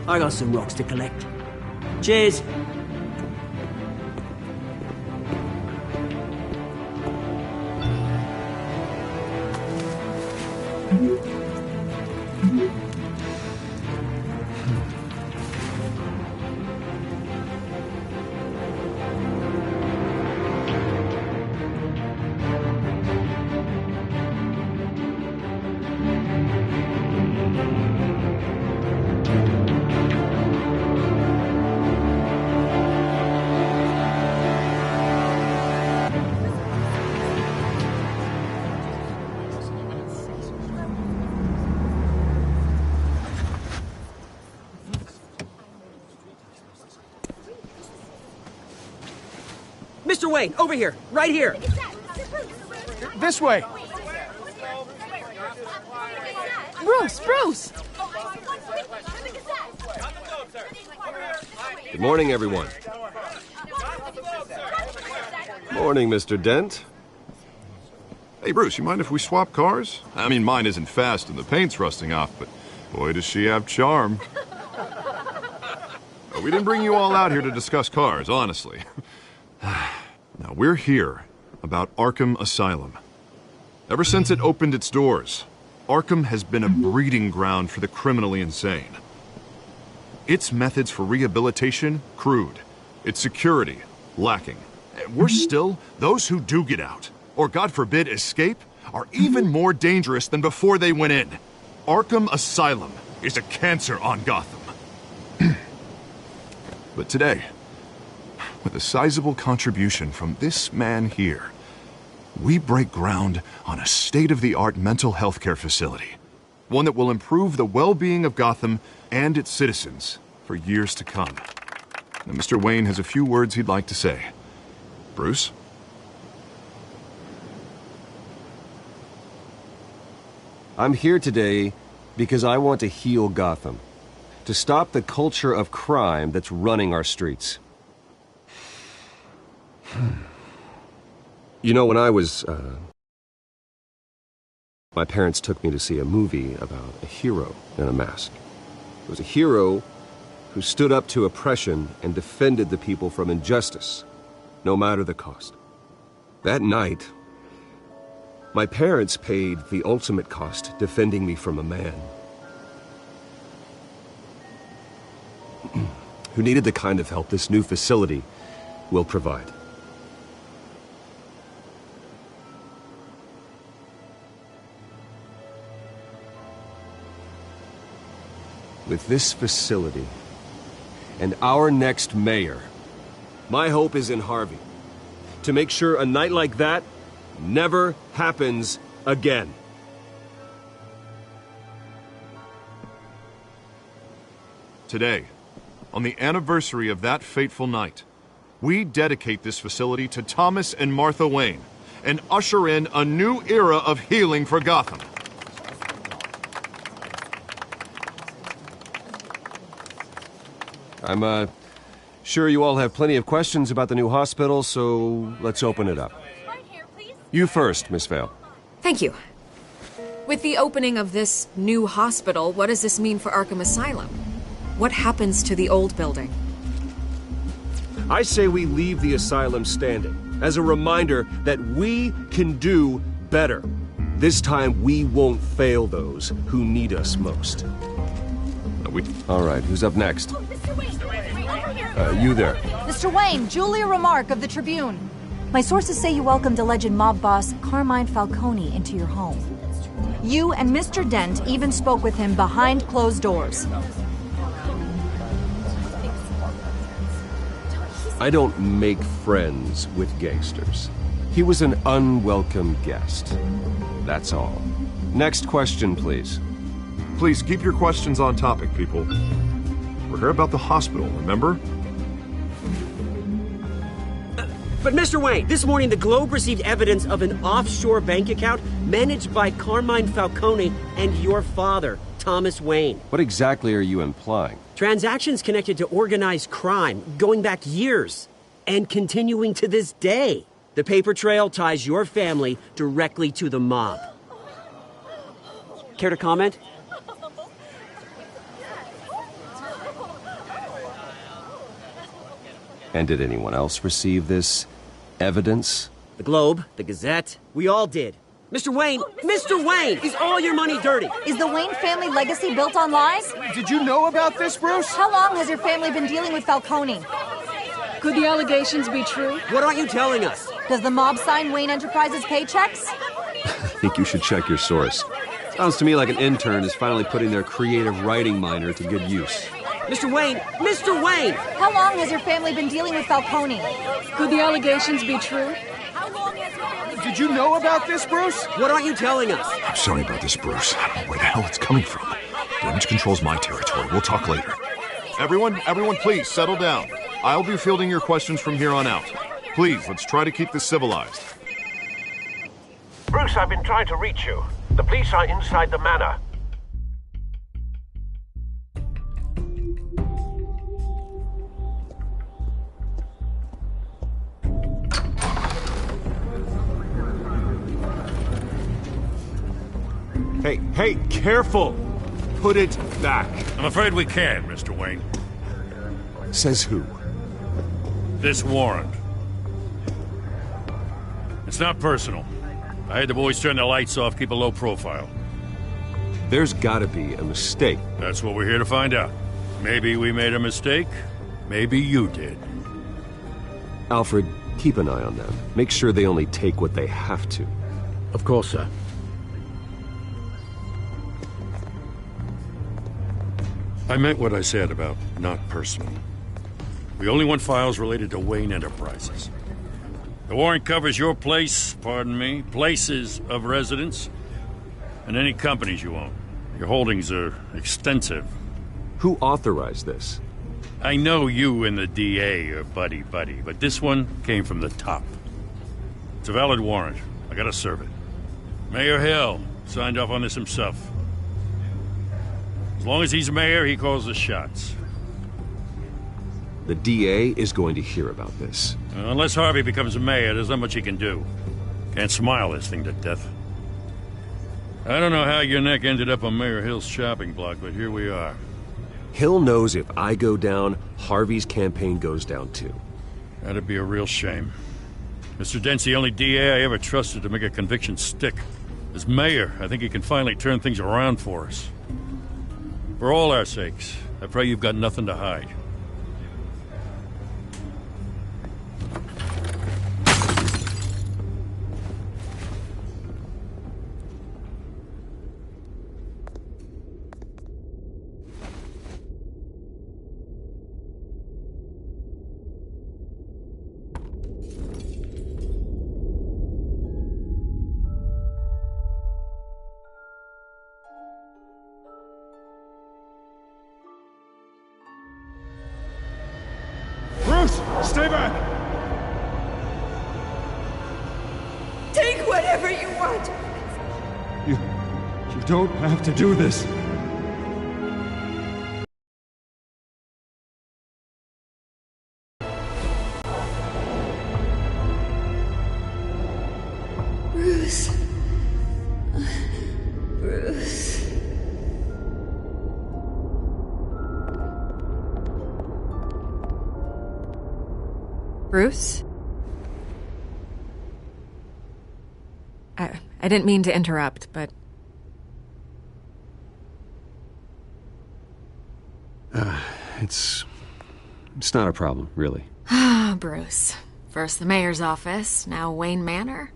I got some rocks to collect. Cheers. Mr. Wayne, over here, right here. This way. Bruce! Good morning, everyone. Morning, Mr. Dent. Hey, Bruce, you mind if we swap cars? I mean, mine isn't fast and the paint's rusting off, but boy, does she have charm. We didn't bring you all out here to discuss cars, honestly. Now, we're here about Arkham Asylum. Ever since it opened its doors, Arkham has been a breeding ground for the criminally insane. Its methods for rehabilitation, crude. Its security, lacking. Worse still, those who do get out, or God forbid escape, are even more dangerous than before they went in. Arkham Asylum is a cancer on Gotham. But today, with a sizable contribution from this man here, we break ground on a state-of-the-art mental health care facility. One that will improve the well-being of Gotham and its citizens for years to come. Now, Mr. Wayne has a few words he'd like to say. Bruce? I'm here today because I want to heal Gotham. To stop the culture of crime that's running our streets. You know, when I was, my parents took me to see a movie about a hero in a mask. It was a hero who stood up to oppression and defended the people from injustice, no matter the cost. That night, my parents paid the ultimate cost defending me from a man who needed the kind of help this new facility will provide. With this facility and our next mayor, my hope is in Harvey. To make sure a night like that never happens again. Today, on the anniversary of that fateful night, we dedicate this facility to Thomas and Martha Wayne and usher in a new era of healing for Gotham. I'm, sure you all have plenty of questions about the new hospital, so let's open it up. You first, Miss Vale. Thank you. With the opening of this new hospital, what does this mean for Arkham Asylum? What happens to the old building? I say we leave the asylum standing, as a reminder that we can do better. This time we won't fail those who need us most. All right, who's up next? You there. Mr. Wayne, Julia Remark of the Tribune. My sources say you welcomed alleged mob boss Carmine Falcone into your home. You and Mr. Dent even spoke with him behind closed doors. I don't make friends with gangsters. He was an unwelcome guest. That's all. Next question, please. Please keep your questions on topic, people. We're here about the hospital, remember? But Mr. Wayne, this morning the Globe received evidence of an offshore bank account managed by Carmine Falcone and your father, Thomas Wayne. What exactly are you implying? Transactions connected to organized crime going back years and continuing to this day. The paper trail ties your family directly to the mob. Care to comment? And did anyone else receive this evidence? The Globe, the Gazette, we all did. Mr. Wayne, Mr. Wayne, is all your money dirty? Is the Wayne family legacy built on lies? Did you know about this, Bruce? How long has your family been dealing with Falcone? Could the allegations be true? What aren't you telling us? Does the mob sign Wayne Enterprises paychecks? I think you should check your source. Sounds to me like an intern is finally putting their creative writing minor to good use. Mr. Wayne! Mr. Wayne! How long has your family been dealing with Falcone? Could the allegations be true? Did you know about this, Bruce? What aren't you telling us? I'm sorry about this, Bruce. I don't know where the hell it's coming from. Damage control's my territory. We'll talk later. Everyone, please, settle down. I'll be fielding your questions from here on out. Please, let's try to keep this civilized. Bruce, I've been trying to reach you. The police are inside the manor. Hey, careful! Put it back. I'm afraid we can't, Mr. Wayne. Says who? This warrant. It's not personal. I had the boys turn the lights off, keep a low profile. There's gotta be a mistake. That's what we're here to find out. Maybe we made a mistake. Maybe you did. Alfred, keep an eye on them. Make sure they only take what they have to. Of course, sir. I meant what I said about not personal. We only want files related to Wayne Enterprises. The warrant covers your place, pardon me, places of residence, and any companies you own. Your holdings are extensive. Who authorized this? I know you and the DA are buddy-buddy, but this one came from the top. It's a valid warrant. I gotta serve it. Mayor Hill signed off on this himself. As long as he's mayor, he calls the shots. The DA is going to hear about this. Unless Harvey becomes mayor, there's not much he can do. Can't smile this thing to death. I don't know how your neck ended up on Mayor Hill's shopping block, but here we are. Hill knows if I go down, Harvey's campaign goes down too. That'd be a real shame. Mr. Dent's the only DA I ever trusted to make a conviction stick. As mayor, I think he can finally turn things around for us. For all our sakes, I pray you've got nothing to hide. Stay back! Take whatever you want! You don't have to do this. Bruce. Bruce. Bruce? I didn't mean to interrupt, but... It's not a problem, really. Ah, Bruce. First the mayor's office, now Wayne Manor.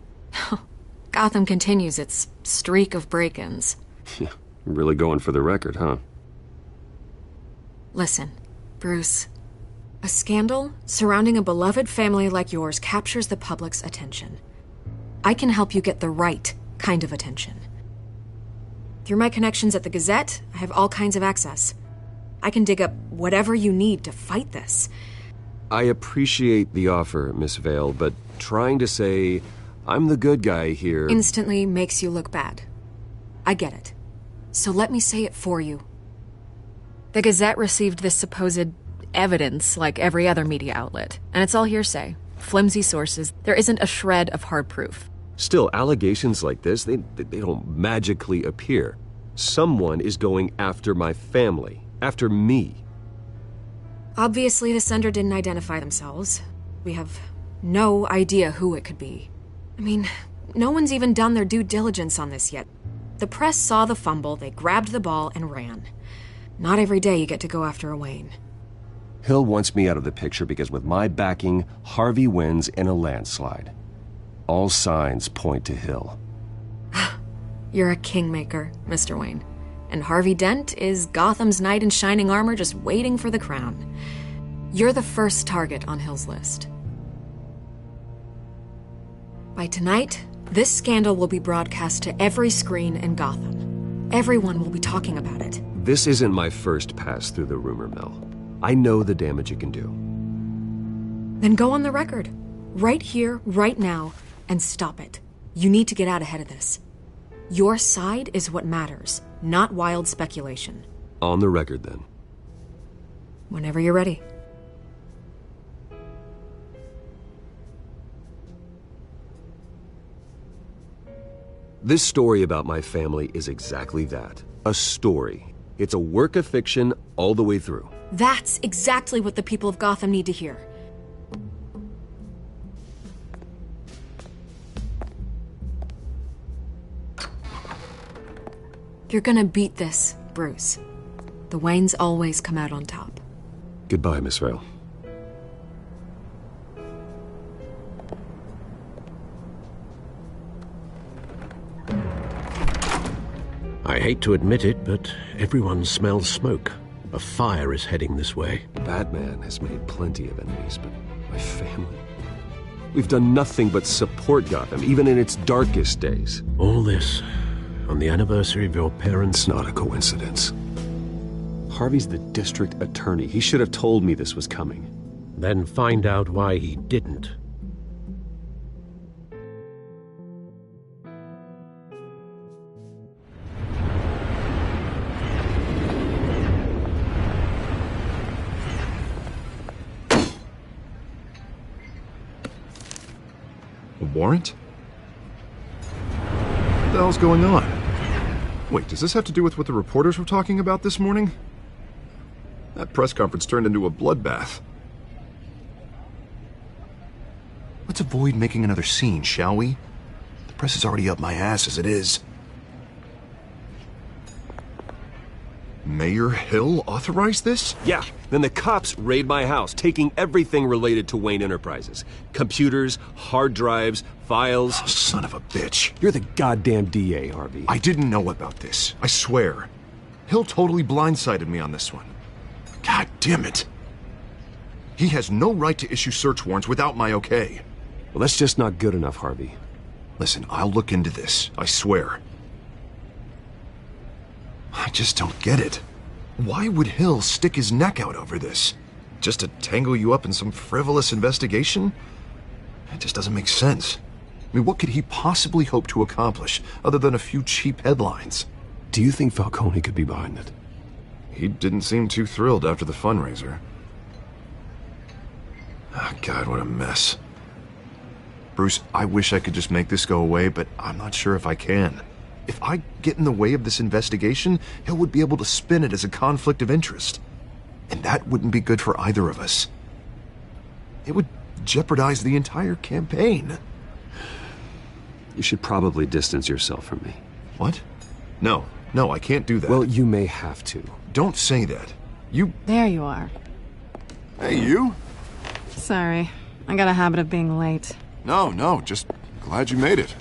Gotham continues its streak of break-ins. Yeah, really going for the record, huh? Listen, Bruce. A scandal surrounding a beloved family like yours captures the public's attention. I can help you get the right kind of attention. Through my connections at the Gazette, I have all kinds of access. I can dig up whatever you need to fight this. I appreciate the offer, Miss Vale, but trying to say I'm the good guy here... instantly makes you look bad. I get it. So let me say it for you. The Gazette received this supposed evidence like every other media outlet, and it's all hearsay. Flimsy sources. There isn't a shred of hard proof. Still, allegations like this, they don't magically appear. Someone is going after my family. After me. Obviously, the sender didn't identify themselves. We have no idea who it could be. I mean, no one's even done their due diligence on this yet. The press saw the fumble, they grabbed the ball and ran. Not every day you get to go after a Wayne. Hill wants me out of the picture because with my backing, Harvey wins in a landslide. All signs point to Hill. You're a kingmaker, Mr. Wayne. And Harvey Dent is Gotham's knight in shining armor just waiting for the crown. You're the first target on Hill's list. By tonight, this scandal will be broadcast to every screen in Gotham. Everyone will be talking about it. This isn't my first pass through the rumor mill. I know the damage it can do. Then go on the record. Right here, right now, and stop it. You need to get out ahead of this. Your side is what matters, not wild speculation. On the record, then. Whenever you're ready. This story about my family is exactly that. A story. It's a work of fiction all the way through. That's exactly what the people of Gotham need to hear. You're gonna beat this, Bruce. The Waynes always come out on top. Goodbye, Miss Vale. I hate to admit it, but everyone smells smoke. A fire is heading this way. Batman has made plenty of enemies, but my family? We've done nothing but support Gotham, even in its darkest days. All this on the anniversary of your parents'... It's not a coincidence. Harvey's the district attorney. He should have told me this was coming. Then find out why he didn't. A warrant? What the hell's going on? Wait, does this have to do with what the reporters were talking about this morning? That press conference turned into a bloodbath. Let's avoid making another scene, shall we? The press is already up my ass as it is. Mayor Hill authorized this? Yeah, then the cops raid my house, taking everything related to Wayne Enterprises. Computers, hard drives, files. Oh, son of a bitch. You're the goddamn DA, Harvey. I didn't know about this, I swear. Hill totally blindsided me on this one. God damn it. He has no right to issue search warrants without my okay. Well, that's just not good enough, Harvey. Listen, I'll look into this, I swear. I just don't get it. Why would Hill stick his neck out over this? Just to tangle you up in some frivolous investigation? It just doesn't make sense. I mean, what could he possibly hope to accomplish other than a few cheap headlines? Do you think Falcone could be behind it? He didn't seem too thrilled after the fundraiser. Oh, God, what a mess. Bruce, I wish I could just make this go away, but I'm not sure if I can. If I get in the way of this investigation, Hill would be able to spin it as a conflict of interest. And that wouldn't be good for either of us. It would jeopardize the entire campaign. You should probably distance yourself from me. What? No, I can't do that. Well, you may have to. Don't say that. You... There you are. Hey, you? Sorry. I got a habit of being late. No, just glad you made it.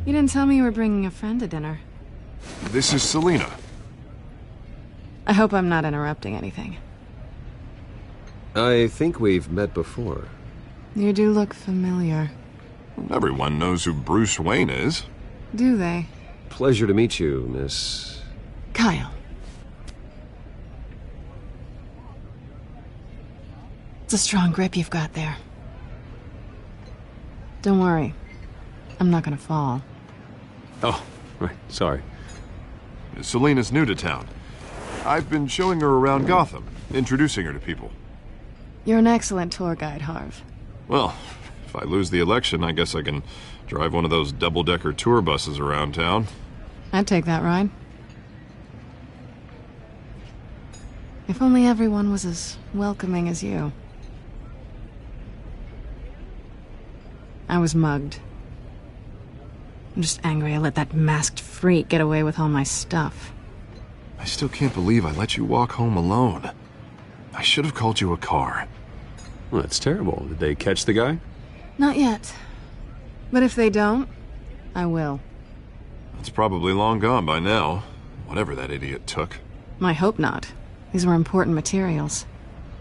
You didn't tell me you were bringing a friend to dinner. This is Selina. I hope I'm not interrupting anything. I think we've met before. You do look familiar. Everyone knows who Bruce Wayne is. Do they? Pleasure to meet you, Miss... Kyle. It's a strong grip you've got there. Don't worry. I'm not gonna fall. Oh, right. Sorry. Selina's new to town. I've been showing her around Gotham, introducing her to people. You're an excellent tour guide, Harv. Well, if I lose the election, I guess I can drive one of those double-decker tour buses around town. I'd take that ride. If only everyone was as welcoming as you. I was mugged. I'm just angry I let that masked freak get away with all my stuff. I still can't believe I let you walk home alone. I should have called you a car. Well, that's terrible. Did they catch the guy? Not yet. But if they don't, I will. It's probably long gone by now, whatever that idiot took. I hope not. These were important materials.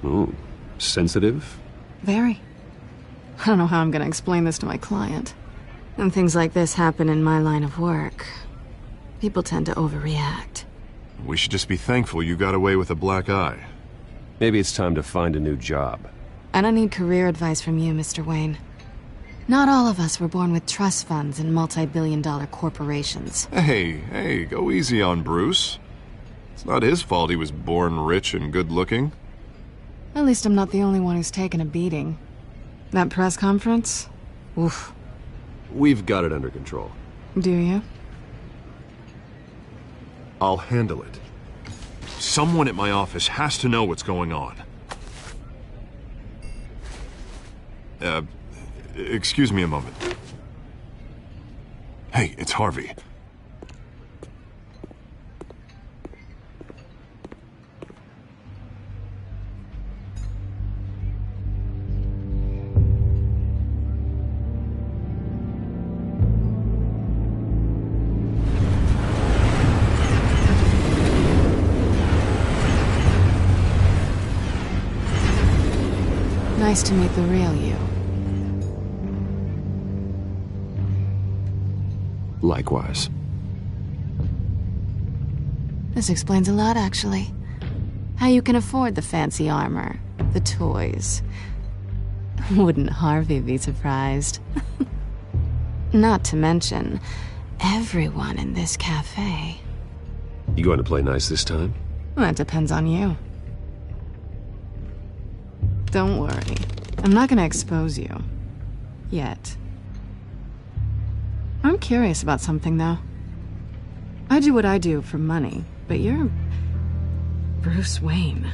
Ooh, sensitive? Very. I don't know how I'm going to explain this to my client. And things like this happen in my line of work. People tend to overreact. We should just be thankful you got away with a black eye. Maybe it's time to find a new job. I don't need career advice from you, Mr. Wayne. Not all of us were born with trust funds and multi-billion-dollar corporations. Hey, go easy on Bruce. It's not his fault he was born rich and good-looking. At least I'm not the only one who's taken a beating. That press conference? Oof. We've got it under control. Do you? I'll handle it. Someone at my office has to know what's going on. Excuse me a moment. Hey, it's Harvey. Nice to meet the real you. Likewise. This explains a lot, actually. How you can afford the fancy armor, the toys. Wouldn't Harvey be surprised? Not to mention, everyone in this cafe. You going to play nice this time? Well, that depends on you. Don't worry. I'm not gonna expose you. Yet. I'm curious about something, though. I do what I do for money, but you're... Bruce Wayne.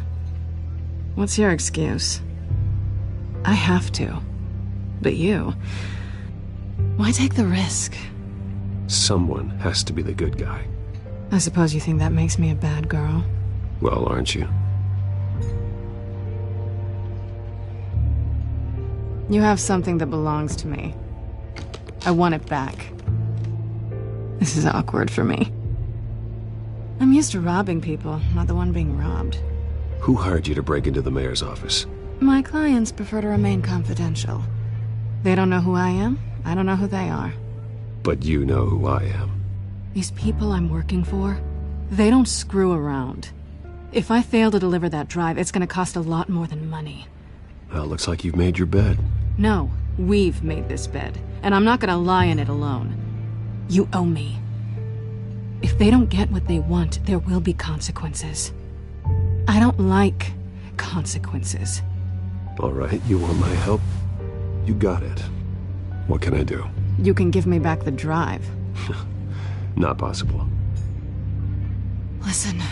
What's your excuse? I have to. But you... Why take the risk? Someone has to be the good guy. I suppose you think that makes me a bad girl. Well, aren't you? You have something that belongs to me. I want it back. This is awkward for me. I'm used to robbing people, not the one being robbed. Who hired you to break into the mayor's office? My clients prefer to remain confidential. They don't know who I am, I don't know who they are. But you know who I am. These people I'm working for, they don't screw around. If I fail to deliver that drive, it's gonna cost a lot more than money. Well, looks like you've made your bed. No, we've made this bed, and I'm not gonna lie in it alone. You owe me. If they don't get what they want, there will be consequences. I don't like consequences. All right, you want my help? You got it. What can I do? You can give me back the drive. Not possible. Listen,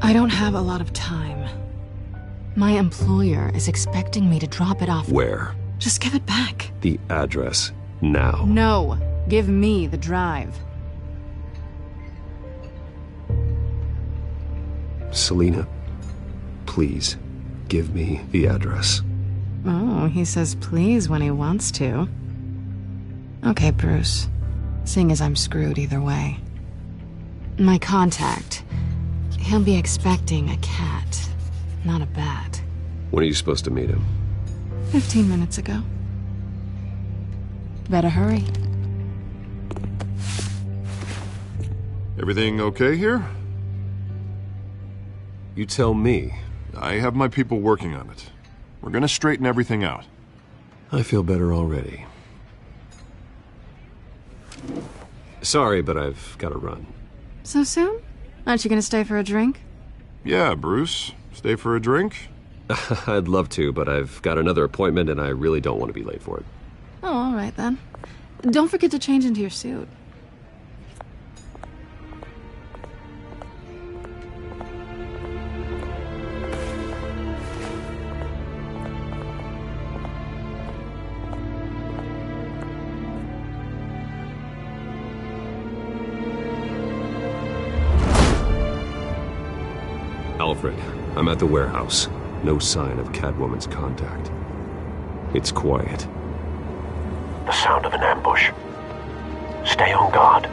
I don't have a lot of time. My employer is expecting me to drop it off. Where? Just give it back. The address, now. No, give me the drive. Selina, please, give me the address. Oh, he says please when he wants to. Okay, Bruce. Seeing as I'm screwed either way. My contact. He'll be expecting a cat, not a bat. When are you supposed to meet him? 15 minutes ago. Better hurry. Everything okay here? You tell me. I have my people working on it. We're gonna straighten everything out. I feel better already. Sorry, but I've got to run. So soon? Aren't you gonna stay for a drink? Yeah, Bruce. Stay for a drink? I'd love to, but I've got another appointment and I really don't want to be late for it. Oh, all right then. Don't forget to change into your suit. Alfred, I'm at the warehouse. No sign of Catwoman's contact. It's quiet. The sound of an ambush. Stay on guard.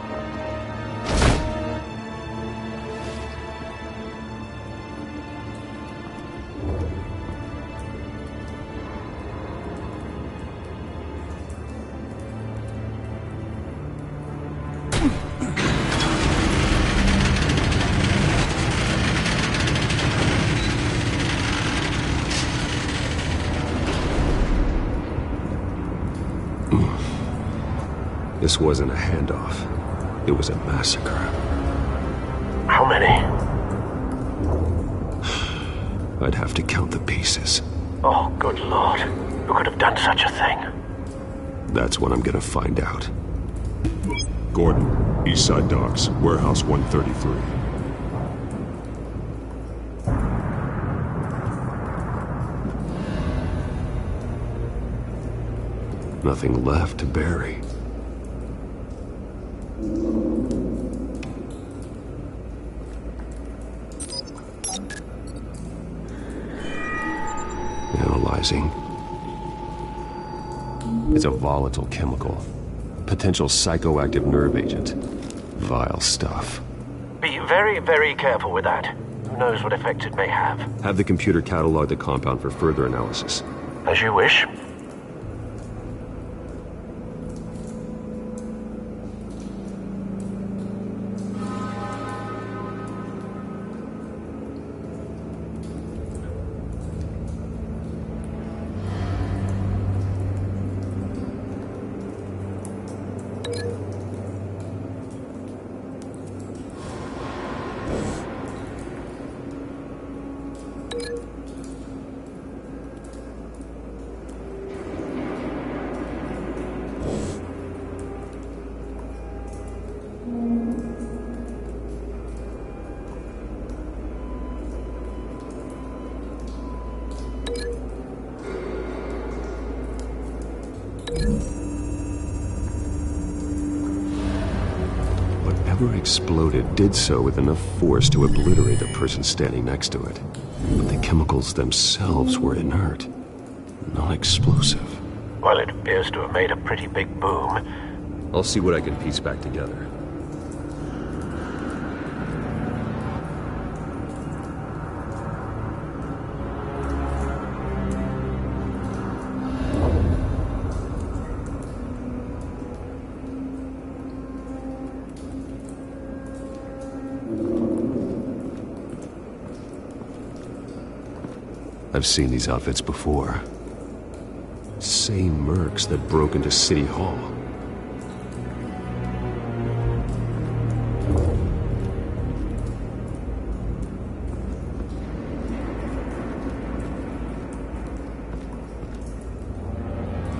This wasn't a handoff. It was a massacre. How many? I'd have to count the pieces. Oh, good lord. Who could have done such a thing? That's what I'm gonna find out. Gordon, Eastside Docks, Warehouse 133. Nothing left to bury. Analyzing. It's a volatile chemical. Potential psychoactive nerve agent. Vile stuff. Be very, very careful with that. Who knows what effects it may have. Have the computer catalog the compound for further analysis. As you wish. Whatever exploded did so with enough force to obliterate the person standing next to it. But the chemicals themselves were inert, non-explosive. Well, it appears to have made a pretty big boom. I'll see what I can piece back together. I've seen these outfits before. Same mercs that broke into City Hall.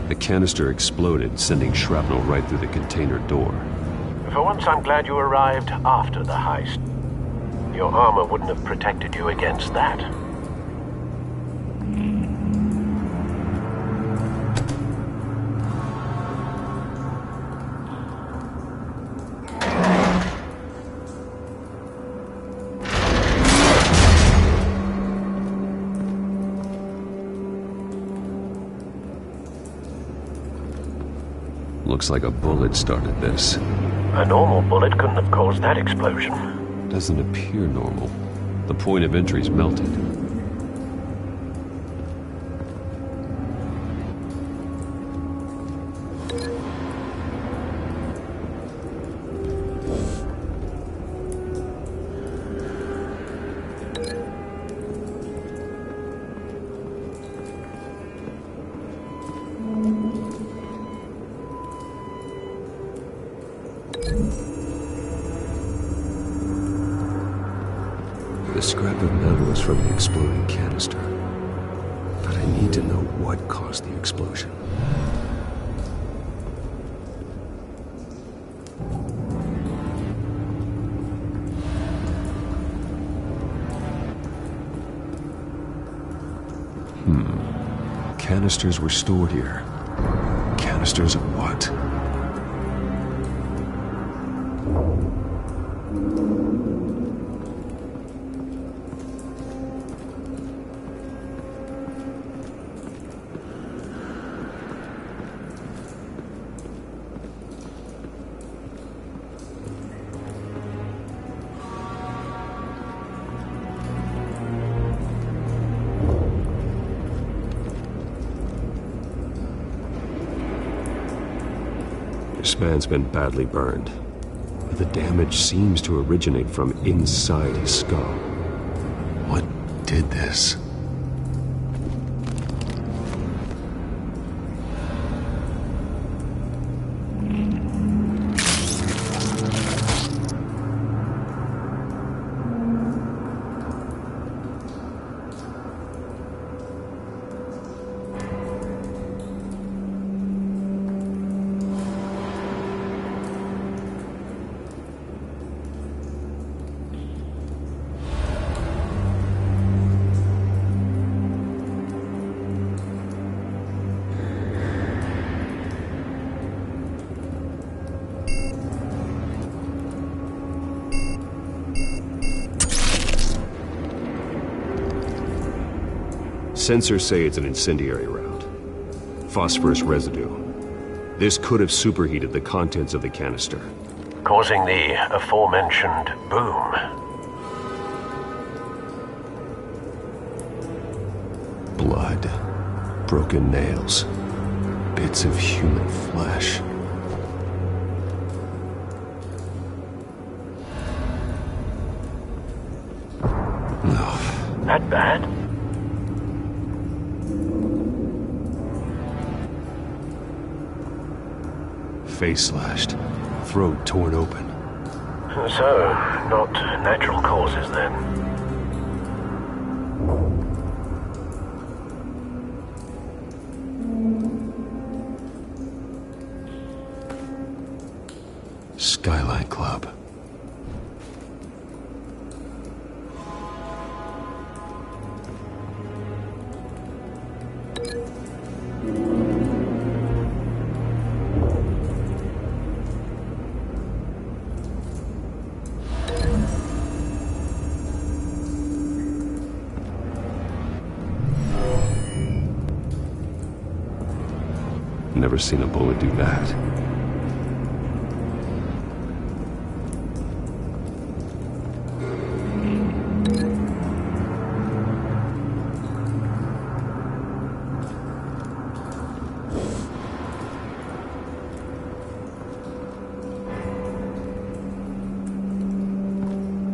The canister exploded, sending shrapnel right through the container door. For once, I'm glad you arrived after the heist. Your armor wouldn't have protected you against that. Looks like a bullet started this. A normal bullet couldn't have caused that explosion. Doesn't appear normal. The point of entry's melted. The scrap of metal is from the exploding canister. But I need to know what caused the explosion. Canisters were stored here. Canisters of what? This man's been badly burned, but the damage seems to originate from inside his skull. What did this? Sensors say it's an incendiary round. Phosphorus residue. This could have superheated the contents of the canister, causing the aforementioned boom. Blood, broken nails, bits of human flesh. No. That bad? Face slashed, throat torn open. So, not natural causes then. Skyline Club. Never seen a bullet do that.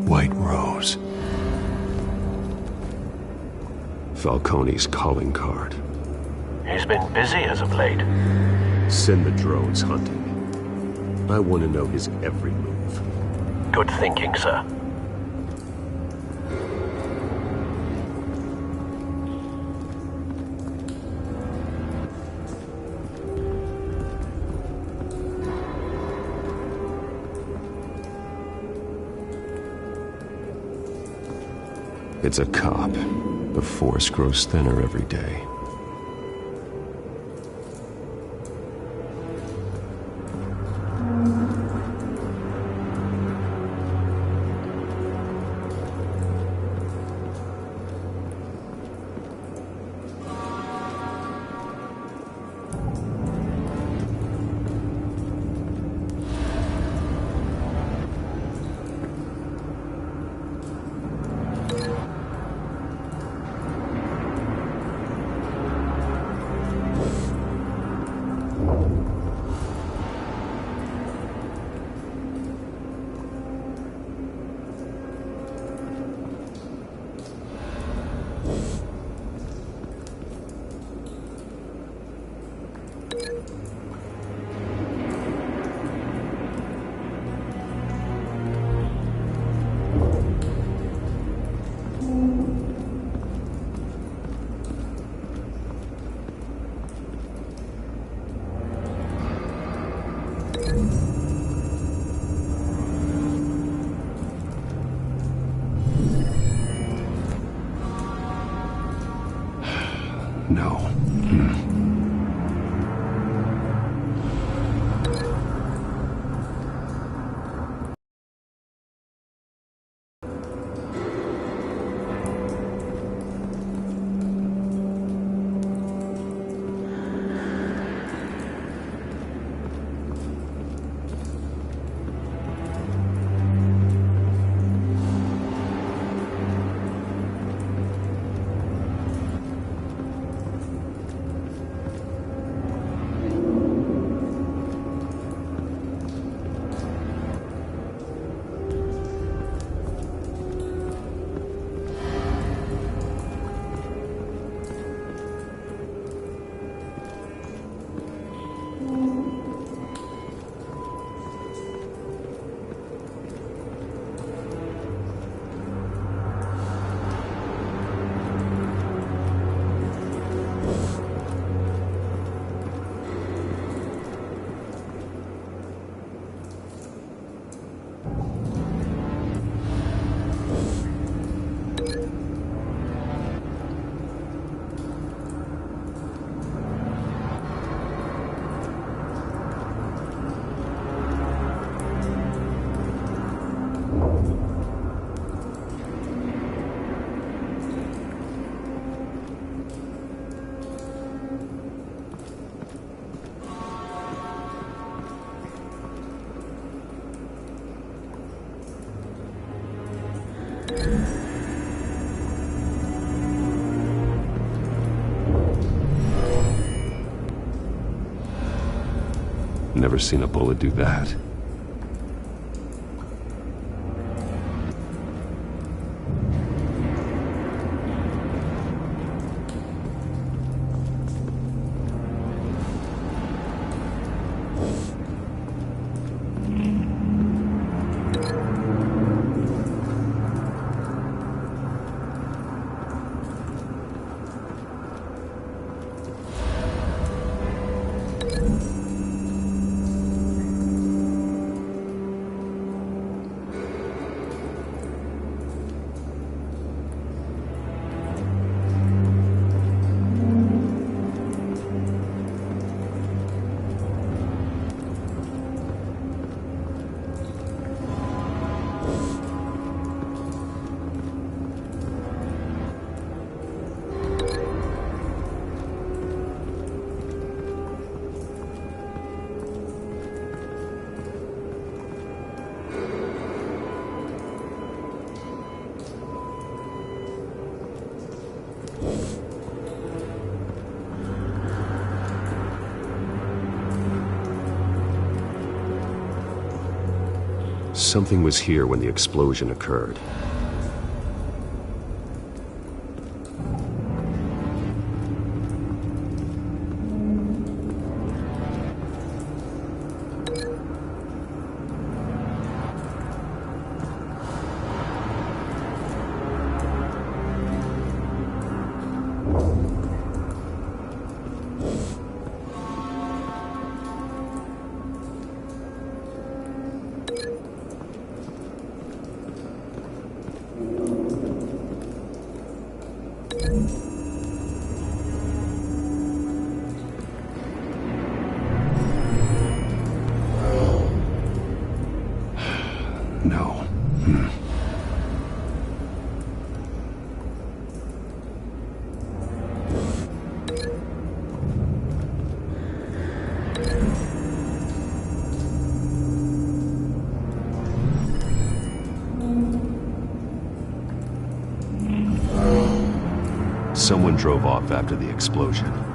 White Rose. Falcone's calling card. He's been busy as of late. Send the drones hunting. I want to know his every move. Good thinking, sir. It's a cop. The force grows thinner every day. No. Never seen a bullet do that. Something was here when the explosion occurred. No. Someone drove off after the explosion.